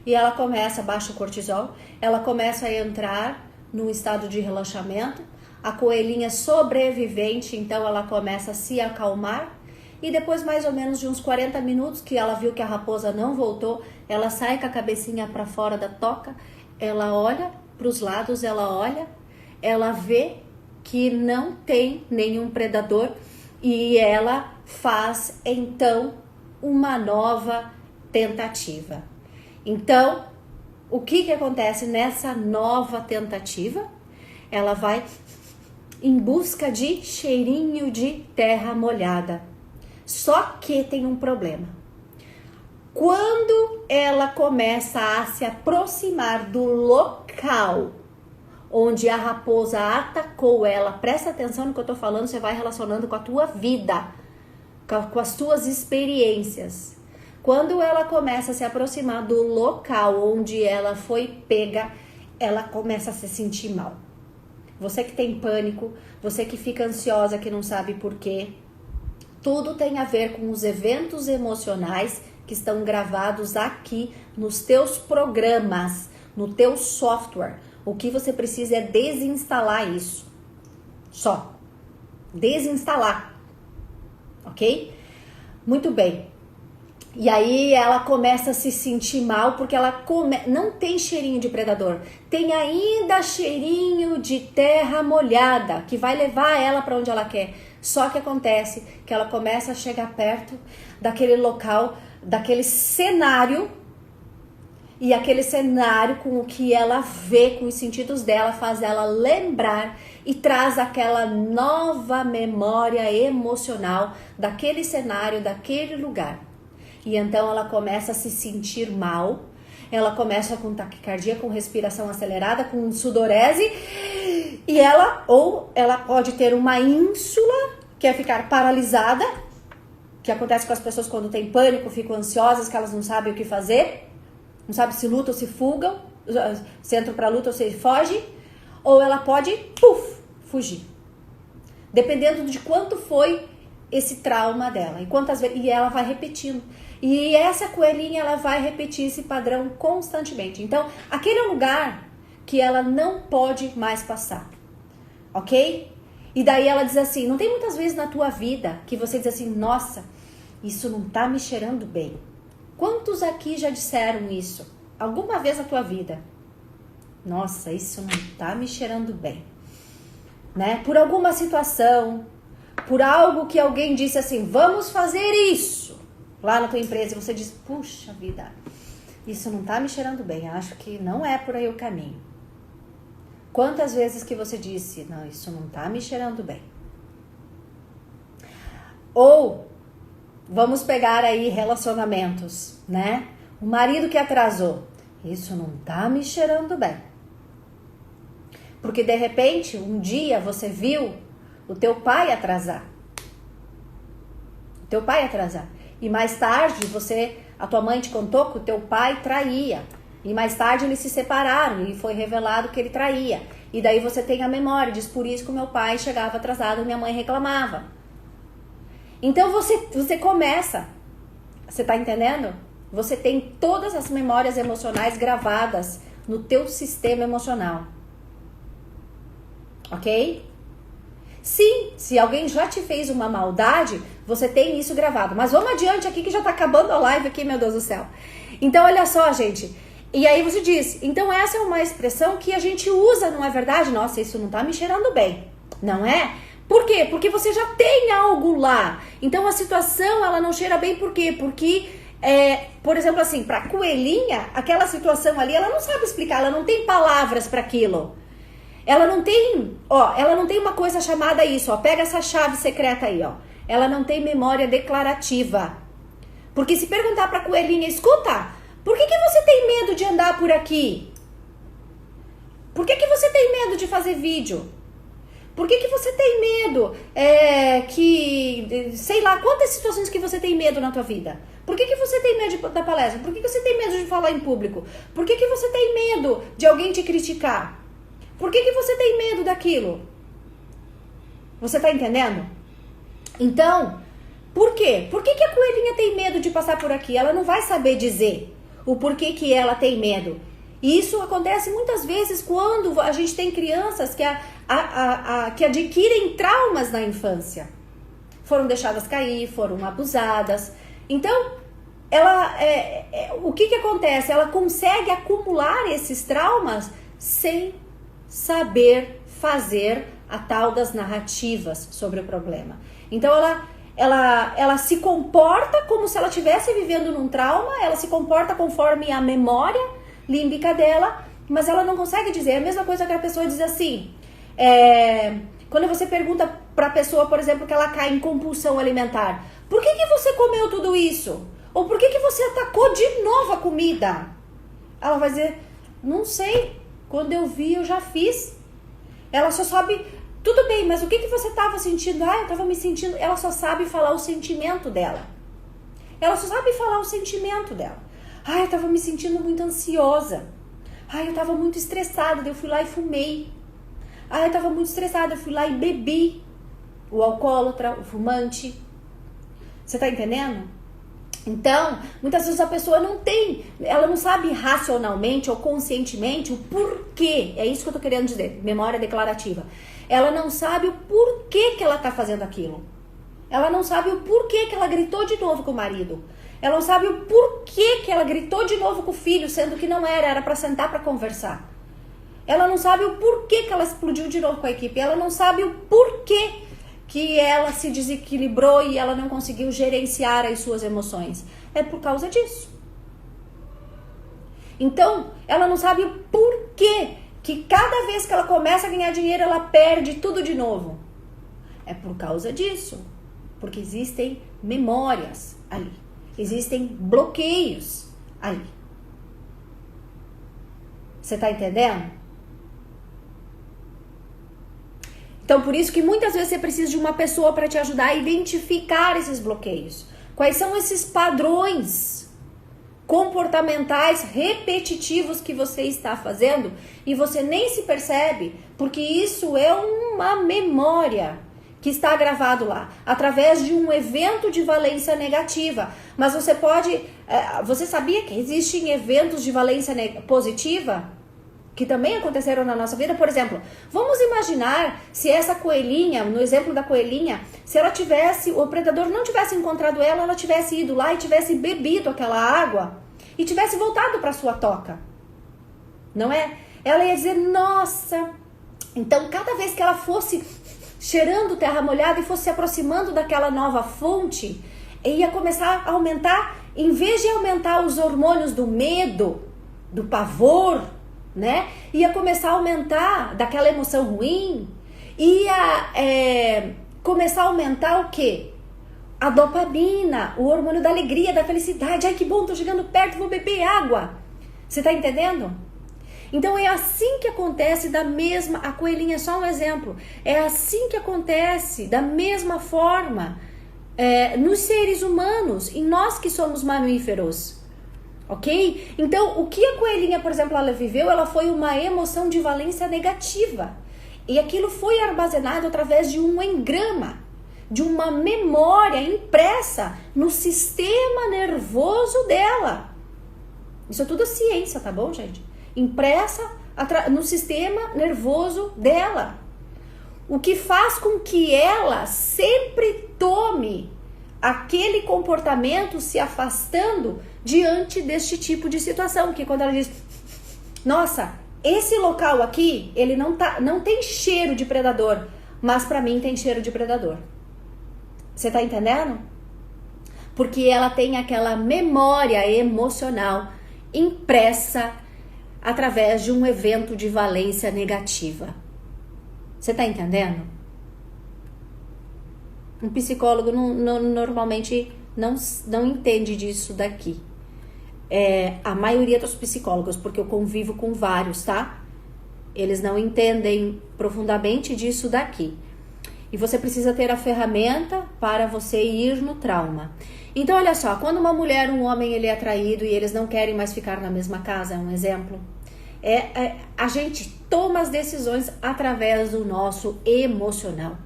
E ela começa, baixa o cortisol, ela começa a entrar num estado de relaxamento. A coelhinha sobrevivente, então ela começa a se acalmar. E depois mais ou menos de uns 40 minutos que ela viu que a raposa não voltou, ela sai com a cabecinha para fora da toca. Ela olha para os lados, ela vê que não tem nenhum predador e ela faz então uma nova tentativa. Então, o que acontece nessa nova tentativa? Ela vai em busca de cheirinho de terra molhada. Só que tem um problema. Quando ela começa a se aproximar do local onde a raposa atacou ela, presta atenção no que eu tô falando, você vai relacionando com a tua vida, com as tuas experiências. Quando ela começa a se aproximar do local onde ela foi pega, ela começa a se sentir mal. Você que tem pânico, você que fica ansiosa, que não sabe por quê, tudo tem a ver com os eventos emocionais que estão gravados aqui nos teus programas, no teu software. O que você precisa é desinstalar isso. Só. Desinstalar. Ok? Muito bem. E aí ela começa a se sentir mal porque ela não tem cheirinho de predador. Tem ainda cheirinho de terra molhada que vai levar ela para onde ela quer. Só que acontece que ela começa a chegar perto daquele local, daquele cenário. E aquele cenário com o que ela vê, com os sentidos dela, faz ela lembrar e traz aquela nova memória emocional daquele cenário, daquele lugar. E então ela começa a se sentir mal, ela começa com taquicardia, com respiração acelerada, com sudorese, e ela pode ter uma ínsula, que é ficar paralisada, que acontece com as pessoas quando tem pânico, ficam ansiosas, que elas não sabem o que fazer. Não sabe se luta ou se fugam, se entram pra luta ou se foge, ou ela pode, fugir. Dependendo de quanto foi esse trauma dela. E ela vai repetindo. E essa coelhinha, ela vai repetir esse padrão constantemente. Então, aquele é o lugar que ela não pode mais passar. Ok? E daí ela diz assim, não tem muitas vezes na tua vida que você diz assim, nossa, isso não tá me cheirando bem. Quantos aqui já disseram isso? Alguma vez na tua vida? Nossa, isso não tá me cheirando bem. Né? Por alguma situação, por algo que alguém disse assim, vamos fazer isso. Lá na tua empresa, você diz, puxa vida, isso não tá me cheirando bem. Acho que não é por aí o caminho. Quantas vezes que você disse, não, isso não tá me cheirando bem. Ou... vamos pegar aí relacionamentos, né? O marido que atrasou. Isso não tá me cheirando bem. Porque de repente, um dia você viu o teu pai atrasar. O teu pai atrasar. E mais tarde, a tua mãe te contou que o teu pai traía. E mais tarde eles se separaram e foi revelado que ele traía. E daí você tem a memória, diz, por isso que o meu pai chegava atrasado e minha mãe reclamava. Então você começa, você tá entendendo? Você tem todas as memórias emocionais gravadas no teu sistema emocional. Ok? Sim, se alguém já te fez uma maldade, você tem isso gravado. Mas vamos adiante aqui que já tá acabando a live aqui, meu Deus do céu. Então olha só, gente. E aí você diz, então essa é uma expressão que a gente usa, não é verdade? Nossa, isso não tá me cheirando bem, não é? Por quê? Porque você já tem algo lá. Então a situação, ela não cheira bem, por quê? Porque, por exemplo assim, pra coelhinha, aquela situação ali, ela não sabe explicar, ela não tem palavras para aquilo. Ela não tem uma coisa chamada isso, ó. Pega essa chave secreta aí, ó. Ela não tem memória declarativa. Porque se perguntar pra coelhinha, escuta, por que você tem medo de andar por aqui? Por que você tem medo de fazer vídeo? Por que você tem medo sei lá, quantas situações que você tem medo na tua vida? Por que você tem medo da palestra? Por que você tem medo de falar em público? Por que você tem medo de alguém te criticar? Por que você tem medo daquilo? Você tá entendendo? Então, por quê? Por que a coelhinha tem medo de passar por aqui? Ela não vai saber dizer o porquê que ela tem medo. E isso acontece muitas vezes quando a gente tem crianças que adquirem traumas na infância. Foram deixadas cair, foram abusadas. Então, o que acontece? Ela consegue acumular esses traumas sem saber fazer a tal das narrativas sobre o problema. Então, ela se comporta como se ela estivesse vivendo num trauma, ela se comporta conforme a memória límbica dela, mas ela não consegue dizer. É a mesma coisa que a pessoa diz assim, quando você pergunta pra pessoa, por exemplo, que ela cai em compulsão alimentar, Por que você comeu tudo isso? Ou por que você atacou de novo a comida? Ela vai dizer, não sei, quando eu vi eu já fiz. Ela só sabe, tudo bem, mas o que você estava sentindo? Eu estava me sentindo, ela só sabe falar o sentimento dela. Ela só sabe falar o sentimento dela. Eu estava me sentindo muito ansiosa. Eu estava muito estressada, eu fui lá e fumei. Eu estava muito estressada, eu fui lá e bebi. O alcoólatra, o fumante. Você tá entendendo? Então, muitas vezes a pessoa ela não sabe racionalmente ou conscientemente o porquê. É isso que eu tô querendo dizer, memória declarativa. Ela não sabe o porquê que ela tá fazendo aquilo. Ela não sabe o porquê que ela gritou de novo com o marido. Ela não sabe o porquê que ela gritou de novo com o filho, sendo que não era para sentar para conversar. Ela não sabe o porquê que ela explodiu de novo com a equipe. Ela não sabe o porquê que ela se desequilibrou e ela não conseguiu gerenciar as suas emoções. É por causa disso. Então, ela não sabe o porquê que cada vez que ela começa a ganhar dinheiro, ela perde tudo de novo. É por causa disso. Porque existem memórias ali. Existem bloqueios ali. Você tá entendendo? Então, por isso que muitas vezes você precisa de uma pessoa para te ajudar a identificar esses bloqueios. Quais são esses padrões comportamentais repetitivos que você está fazendo e você nem se percebe, porque isso é uma memória que está gravado lá, através de um evento de valência negativa. Mas você pode... você sabia que existem eventos de valência positiva? Que também aconteceram na nossa vida? Por exemplo, vamos imaginar se essa coelhinha, no exemplo da coelhinha, se ela tivesse, o predador não tivesse encontrado ela, ela tivesse ido lá e tivesse bebido aquela água e tivesse voltado para sua toca. Não é? Ela ia dizer, nossa... Então, cada vez que ela fosse cheirando terra molhada e fosse se aproximando daquela nova fonte, ia começar a aumentar, em vez de aumentar os hormônios do medo, do pavor, né? Ia começar a aumentar daquela emoção ruim, ia começar a aumentar o quê? A dopamina, o hormônio da alegria, da felicidade. Ai, que bom, tô chegando perto, vou beber água. Você tá entendendo? Então é assim que acontece a coelhinha é só um exemplo, é assim que acontece da mesma forma nos seres humanos, em nós que somos mamíferos, ok? Então o que a coelhinha, por exemplo, ela viveu, ela foi uma emoção de valência negativa, e aquilo foi armazenado através de um engrama, de uma memória impressa no sistema nervoso dela. Isso é tudo ciência, tá bom, gente? Impressa no sistema nervoso dela. O que faz com que ela sempre tome aquele comportamento se afastando diante deste tipo de situação. Que quando ela diz, nossa, esse local aqui, ele não tem cheiro de predador, mas pra mim tem cheiro de predador. Você tá entendendo? Porque ela tem aquela memória emocional impressa através de um evento de valência negativa. Você tá entendendo? Um psicólogo normalmente não entende disso daqui. A maioria dos psicólogos, porque eu convivo com vários, tá? Eles não entendem profundamente disso daqui. E você precisa ter a ferramenta para você ir no trauma. Então, olha só, quando uma mulher, um homem, ele é traído e eles não querem mais ficar na mesma casa, é um exemplo. A gente toma as decisões através do nosso emocional.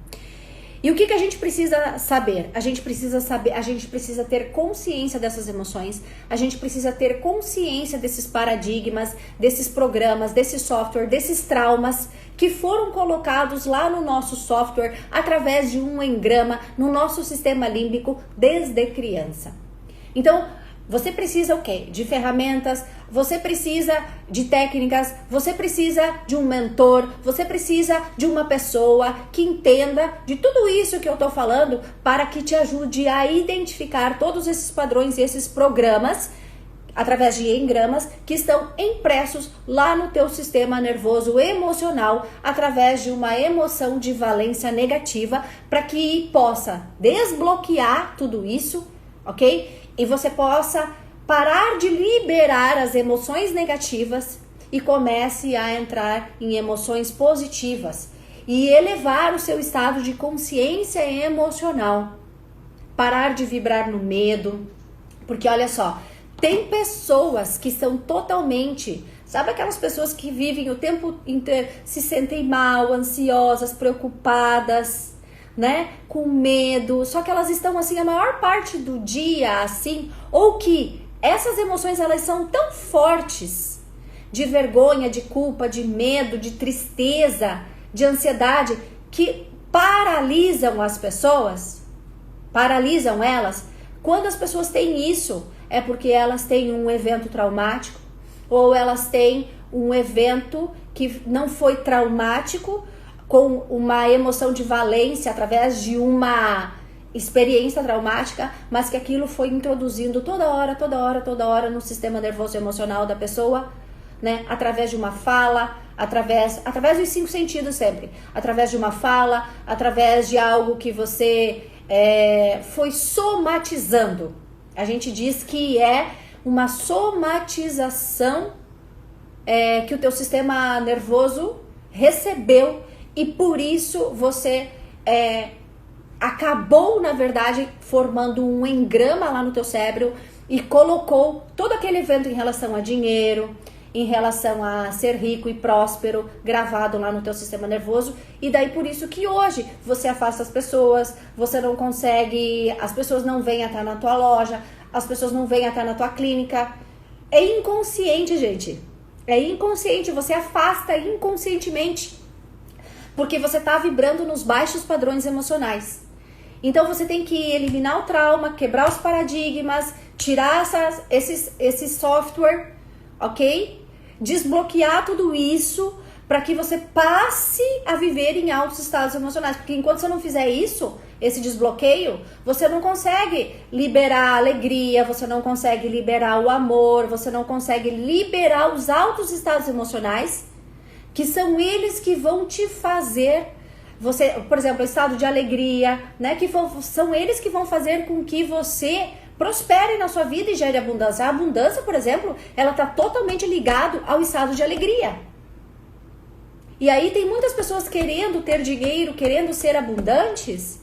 E o que a gente precisa saber? A gente precisa ter consciência dessas emoções, a gente precisa ter consciência desses paradigmas, desses programas, desse software, desses traumas que foram colocados lá no nosso software através de um engrama no nosso sistema límbico desde criança. Então, você precisa o quê? De ferramentas, você precisa de técnicas, você precisa de um mentor, você precisa de uma pessoa que entenda de tudo isso que eu tô falando para que te ajude a identificar todos esses padrões e esses programas através de engramas que estão impressos lá no teu sistema nervoso emocional, através de uma emoção de valência negativa, para que possa desbloquear tudo isso, ok? E você possa parar de liberar as emoções negativas e comece a entrar em emoções positivas e elevar o seu estado de consciência emocional. Parar de vibrar no medo, porque olha só, tem pessoas que são totalmente, sabe aquelas pessoas que vivem o tempo inteiro, se sentem mal, ansiosas, preocupadas, né, com medo, só que elas estão assim a maior parte do dia assim, ou que essas emoções elas são tão fortes, de vergonha, de culpa, de medo, de tristeza, de ansiedade, que paralisam as pessoas, paralisam elas. Quando as pessoas têm isso, é porque elas têm um evento traumático, ou elas têm um evento que não foi traumático, com uma emoção de valência através de uma experiência traumática, mas que aquilo foi introduzindo toda hora no sistema nervoso emocional da pessoa, né? Através de uma fala, através dos 5 sentidos sempre, através de uma fala, através de algo que você foi somatizando. A gente diz que é uma somatização que o teu sistema nervoso recebeu e por isso você acabou, na verdade, formando um engrama lá no teu cérebro e colocou todo aquele evento em relação a dinheiro, em relação a ser rico e próspero, gravado lá no teu sistema nervoso, e daí por isso que hoje você afasta as pessoas, você não consegue, as pessoas não vêm até na tua loja, as pessoas não vêm até na tua clínica. É inconsciente, gente. É inconsciente, você afasta inconscientemente, porque você está vibrando nos baixos padrões emocionais. Então você tem que eliminar o trauma, quebrar os paradigmas, tirar esse software, ok? Desbloquear tudo isso para que você passe a viver em altos estados emocionais. Porque enquanto você não fizer isso, esse desbloqueio, você não consegue liberar a alegria, você não consegue liberar o amor, você não consegue liberar os altos estados emocionais, que são eles que vão te fazer, você, por exemplo, o estado de alegria, né? São eles que vão fazer com que você prospere na sua vida e gere abundância. A abundância, por exemplo, ela está totalmente ligada ao estado de alegria. E aí tem muitas pessoas querendo ter dinheiro, querendo ser abundantes,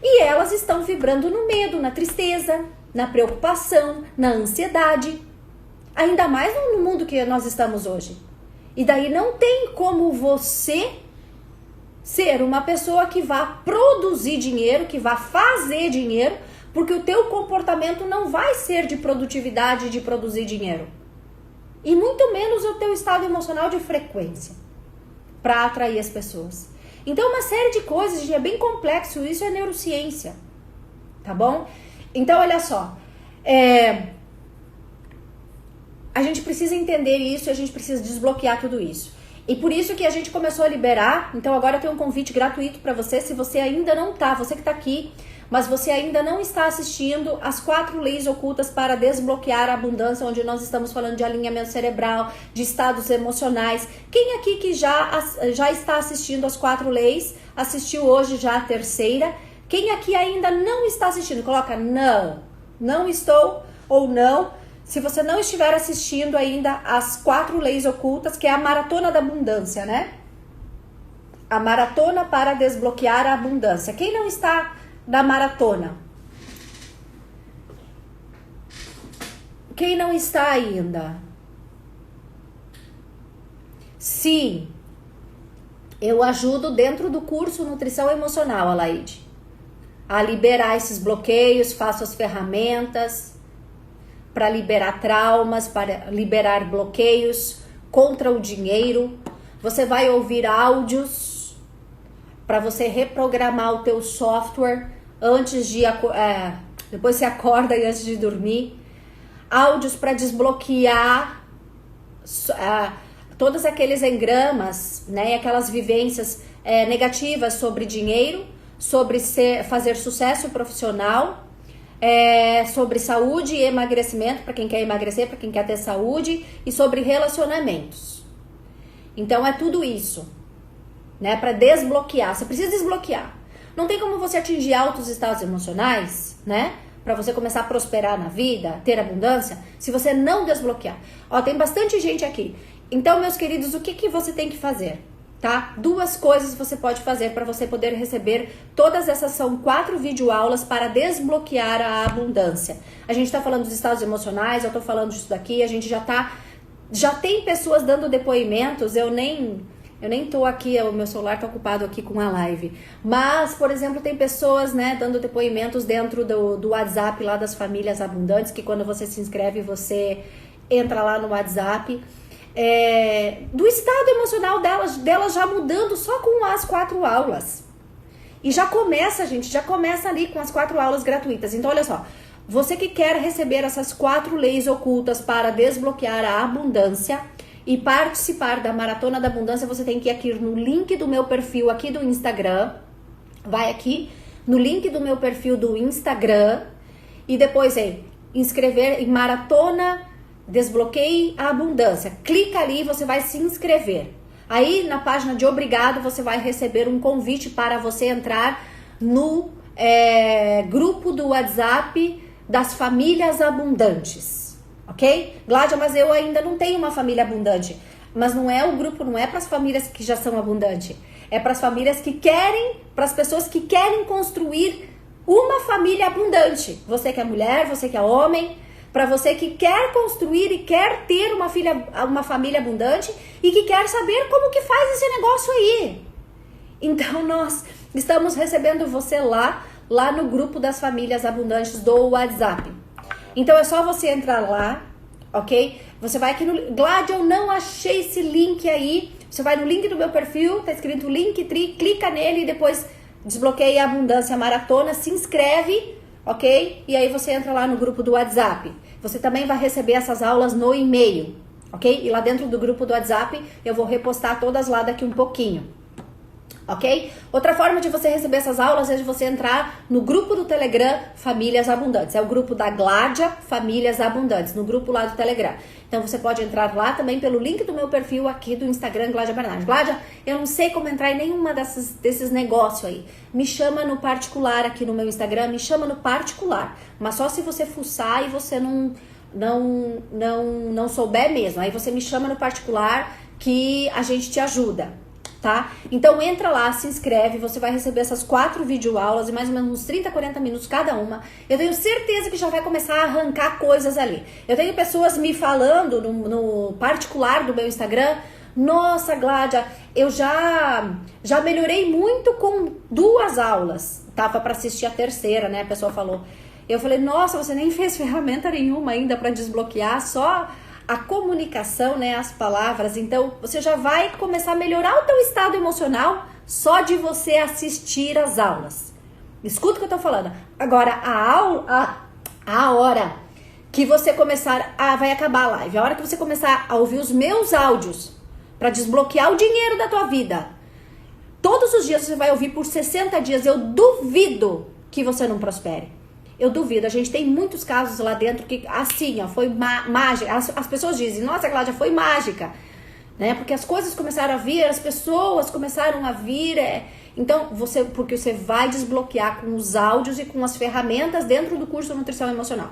e elas estão vibrando no medo, na tristeza, na preocupação, na ansiedade. Ainda mais no mundo que nós estamos hoje. E daí não tem como você ser uma pessoa que vá produzir dinheiro, que vá fazer dinheiro, porque o teu comportamento não vai ser de produtividade, de produzir dinheiro. E muito menos o teu estado emocional de frequência para atrair as pessoas. Então uma série de coisas, gente, é bem complexo, isso é neurociência, tá bom? Então olha só, a gente precisa entender isso, a gente precisa desbloquear tudo isso. E por isso que a gente começou a liberar, então agora tem um convite gratuito para você, se você ainda não tá, você que tá aqui, mas você ainda não está assistindo as 4 leis ocultas para desbloquear a abundância, onde nós estamos falando de alinhamento cerebral, de estados emocionais. Quem aqui que já está assistindo as 4 leis, assistiu hoje já a 3ª? Quem aqui ainda não está assistindo? Coloca não, não estou ou não. Se você não estiver assistindo ainda as 4 leis ocultas, que é a maratona da abundância, né? A maratona para desbloquear a abundância. Quem não está da maratona? Quem não está ainda? Sim, eu ajudo dentro do curso Nutrição Emocional, Alaide, a liberar esses bloqueios, faço as ferramentas para liberar traumas, para liberar bloqueios contra o dinheiro. Você vai ouvir áudios para você reprogramar o teu software antes de depois você acorda e antes de dormir. Áudios para desbloquear todos aqueles engramas, né, e aquelas vivências negativas sobre dinheiro, sobre fazer sucesso profissional, sobre saúde e emagrecimento, para quem quer emagrecer, para quem quer ter saúde, e sobre relacionamentos. Então é tudo isso, né? Para desbloquear. Você precisa desbloquear. Não tem como você atingir altos estados emocionais, né? Para você começar a prosperar na vida, ter abundância, se você não desbloquear. Ó, tem bastante gente aqui. Então, meus queridos, o que você tem que fazer? Tá? 2 coisas você pode fazer para você poder receber. Todas essas são 4 videoaulas para desbloquear a abundância. A gente tá falando dos estados emocionais, eu tô falando disso daqui, a gente já tem pessoas dando depoimentos, eu nem tô aqui, o meu celular tá ocupado aqui com a live. Mas, por exemplo, tem pessoas, né, dando depoimentos dentro do WhatsApp lá das famílias abundantes, que quando você se inscreve, você entra lá no WhatsApp. Do estado emocional delas já mudando só com as 4 aulas. E já começa, gente, ali com as 4 aulas gratuitas. Então, olha só, você que quer receber essas 4 leis ocultas para desbloquear a abundância e participar da Maratona da Abundância, você tem que ir aqui no link do meu perfil aqui do Instagram. Vai aqui no link do meu perfil do Instagram e depois inscrever em Maratona Desbloqueie a Abundância. Clica ali e você vai se inscrever. Aí na página de obrigado você vai receber um convite para você entrar no grupo do WhatsApp das famílias abundantes. Ok? Gláudia, mas eu ainda não tenho uma família abundante. Mas não é o grupo, não é para as famílias que já são abundantes. É para as famílias que querem, para as pessoas que querem construir uma família abundante. Você que é mulher, você que é homem, para você que quer construir e quer ter uma família abundante e que quer saber como que faz esse negócio aí. Então nós estamos recebendo você lá no grupo das famílias abundantes do WhatsApp. Então é só você entrar lá, ok? Você vai aqui no... Gláudia, eu não achei esse link aí. Você vai no link do meu perfil, tá escrito Linktree, clica nele e depois desbloqueia a Abundância Maratona, se inscreve, ok? E aí você entra lá no grupo do WhatsApp. Você também vai receber essas aulas no e-mail, ok? E lá dentro do grupo do WhatsApp eu vou repostar todas lá daqui um pouquinho, ok? Outra forma de você receber essas aulas é de você entrar no grupo do Telegram Famílias Abundantes. É o grupo da Gláudia Famílias Abundantes, no grupo lá do Telegram. Então você pode entrar lá também pelo link do meu perfil aqui do Instagram, Gláudia Bernardes. Gláudia, eu não sei como entrar em nenhuma desses negócios aí. Me chama no particular aqui no meu Instagram, me chama no particular. Mas só se você fuçar e você não souber mesmo. Aí você me chama no particular que a gente te ajuda, tá? Então entra lá, se inscreve, você vai receber essas 4 videoaulas e mais ou menos uns 30, 40 minutos cada uma. Eu tenho certeza que já vai começar a arrancar coisas ali. Eu tenho pessoas me falando no particular do meu Instagram: nossa, Gláudia, eu já melhorei muito com 2 aulas. Tava para assistir a terceira, né? A pessoa falou. Eu falei: nossa, você nem fez ferramenta nenhuma ainda para desbloquear, só a comunicação, né, as palavras. Então você já vai começar a melhorar o teu estado emocional só de você assistir as aulas. Escuta o que eu tô falando. Agora a hora que você começar vai acabar a live, a hora que você começar a ouvir os meus áudios para desbloquear o dinheiro da tua vida, todos os dias você vai ouvir por 60 dias, eu duvido que você não prospere. Eu duvido, a gente tem muitos casos lá dentro que assim, ó, foi mágica. As pessoas dizem: nossa, Gláudia, foi mágica, né? Porque as coisas começaram a vir, as pessoas começaram a vir. Então, porque você vai desbloquear com os áudios e com as ferramentas dentro do curso Nutrição Emocional,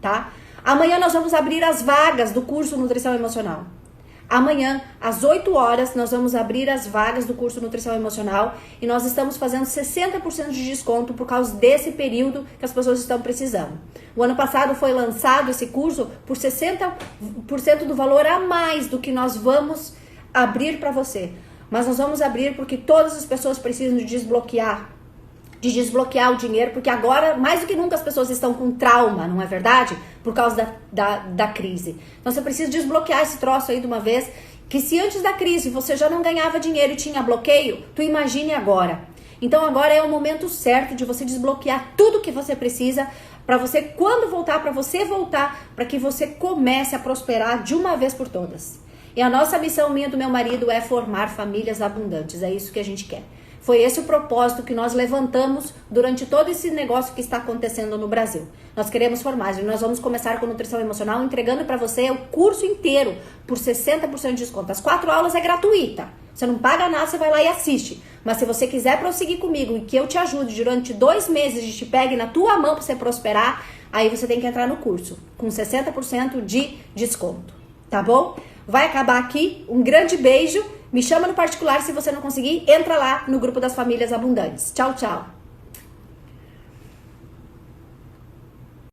tá? Amanhã nós vamos abrir as vagas do curso Nutrição Emocional. Amanhã, às 8 horas, nós vamos abrir as vagas do curso Nutrição Emocional e nós estamos fazendo 60% de desconto por causa desse período que as pessoas estão precisando. O ano passado foi lançado esse curso por 60% do valor a mais do que nós vamos abrir para você. Mas nós vamos abrir porque todas as pessoas precisam de desbloquear o dinheiro, porque agora, mais do que nunca, as pessoas estão com trauma, não é verdade? Por causa da crise. Então você precisa desbloquear esse troço aí de uma vez, que se antes da crise você já não ganhava dinheiro e tinha bloqueio, tu imagine agora. Então agora é o momento certo de você desbloquear tudo que você precisa para você, quando voltar, para que você comece a prosperar de uma vez por todas. E a nossa missão, minha e do meu marido, é formar famílias abundantes. É isso que a gente quer. Foi esse o propósito que nós levantamos durante todo esse negócio que está acontecendo no Brasil. Nós queremos formar, nós vamos começar com nutrição emocional entregando para você o curso inteiro por 60% de desconto. As 4 aulas é gratuita. Você não paga nada, você vai lá e assiste. Mas se você quiser prosseguir comigo e que eu te ajude durante 2 meses e te pegue na tua mão para você prosperar, aí você tem que entrar no curso com 60% de desconto, tá bom? Vai acabar aqui, um grande beijo, me chama no particular se você não conseguir, entra lá no grupo das famílias abundantes. Tchau, tchau!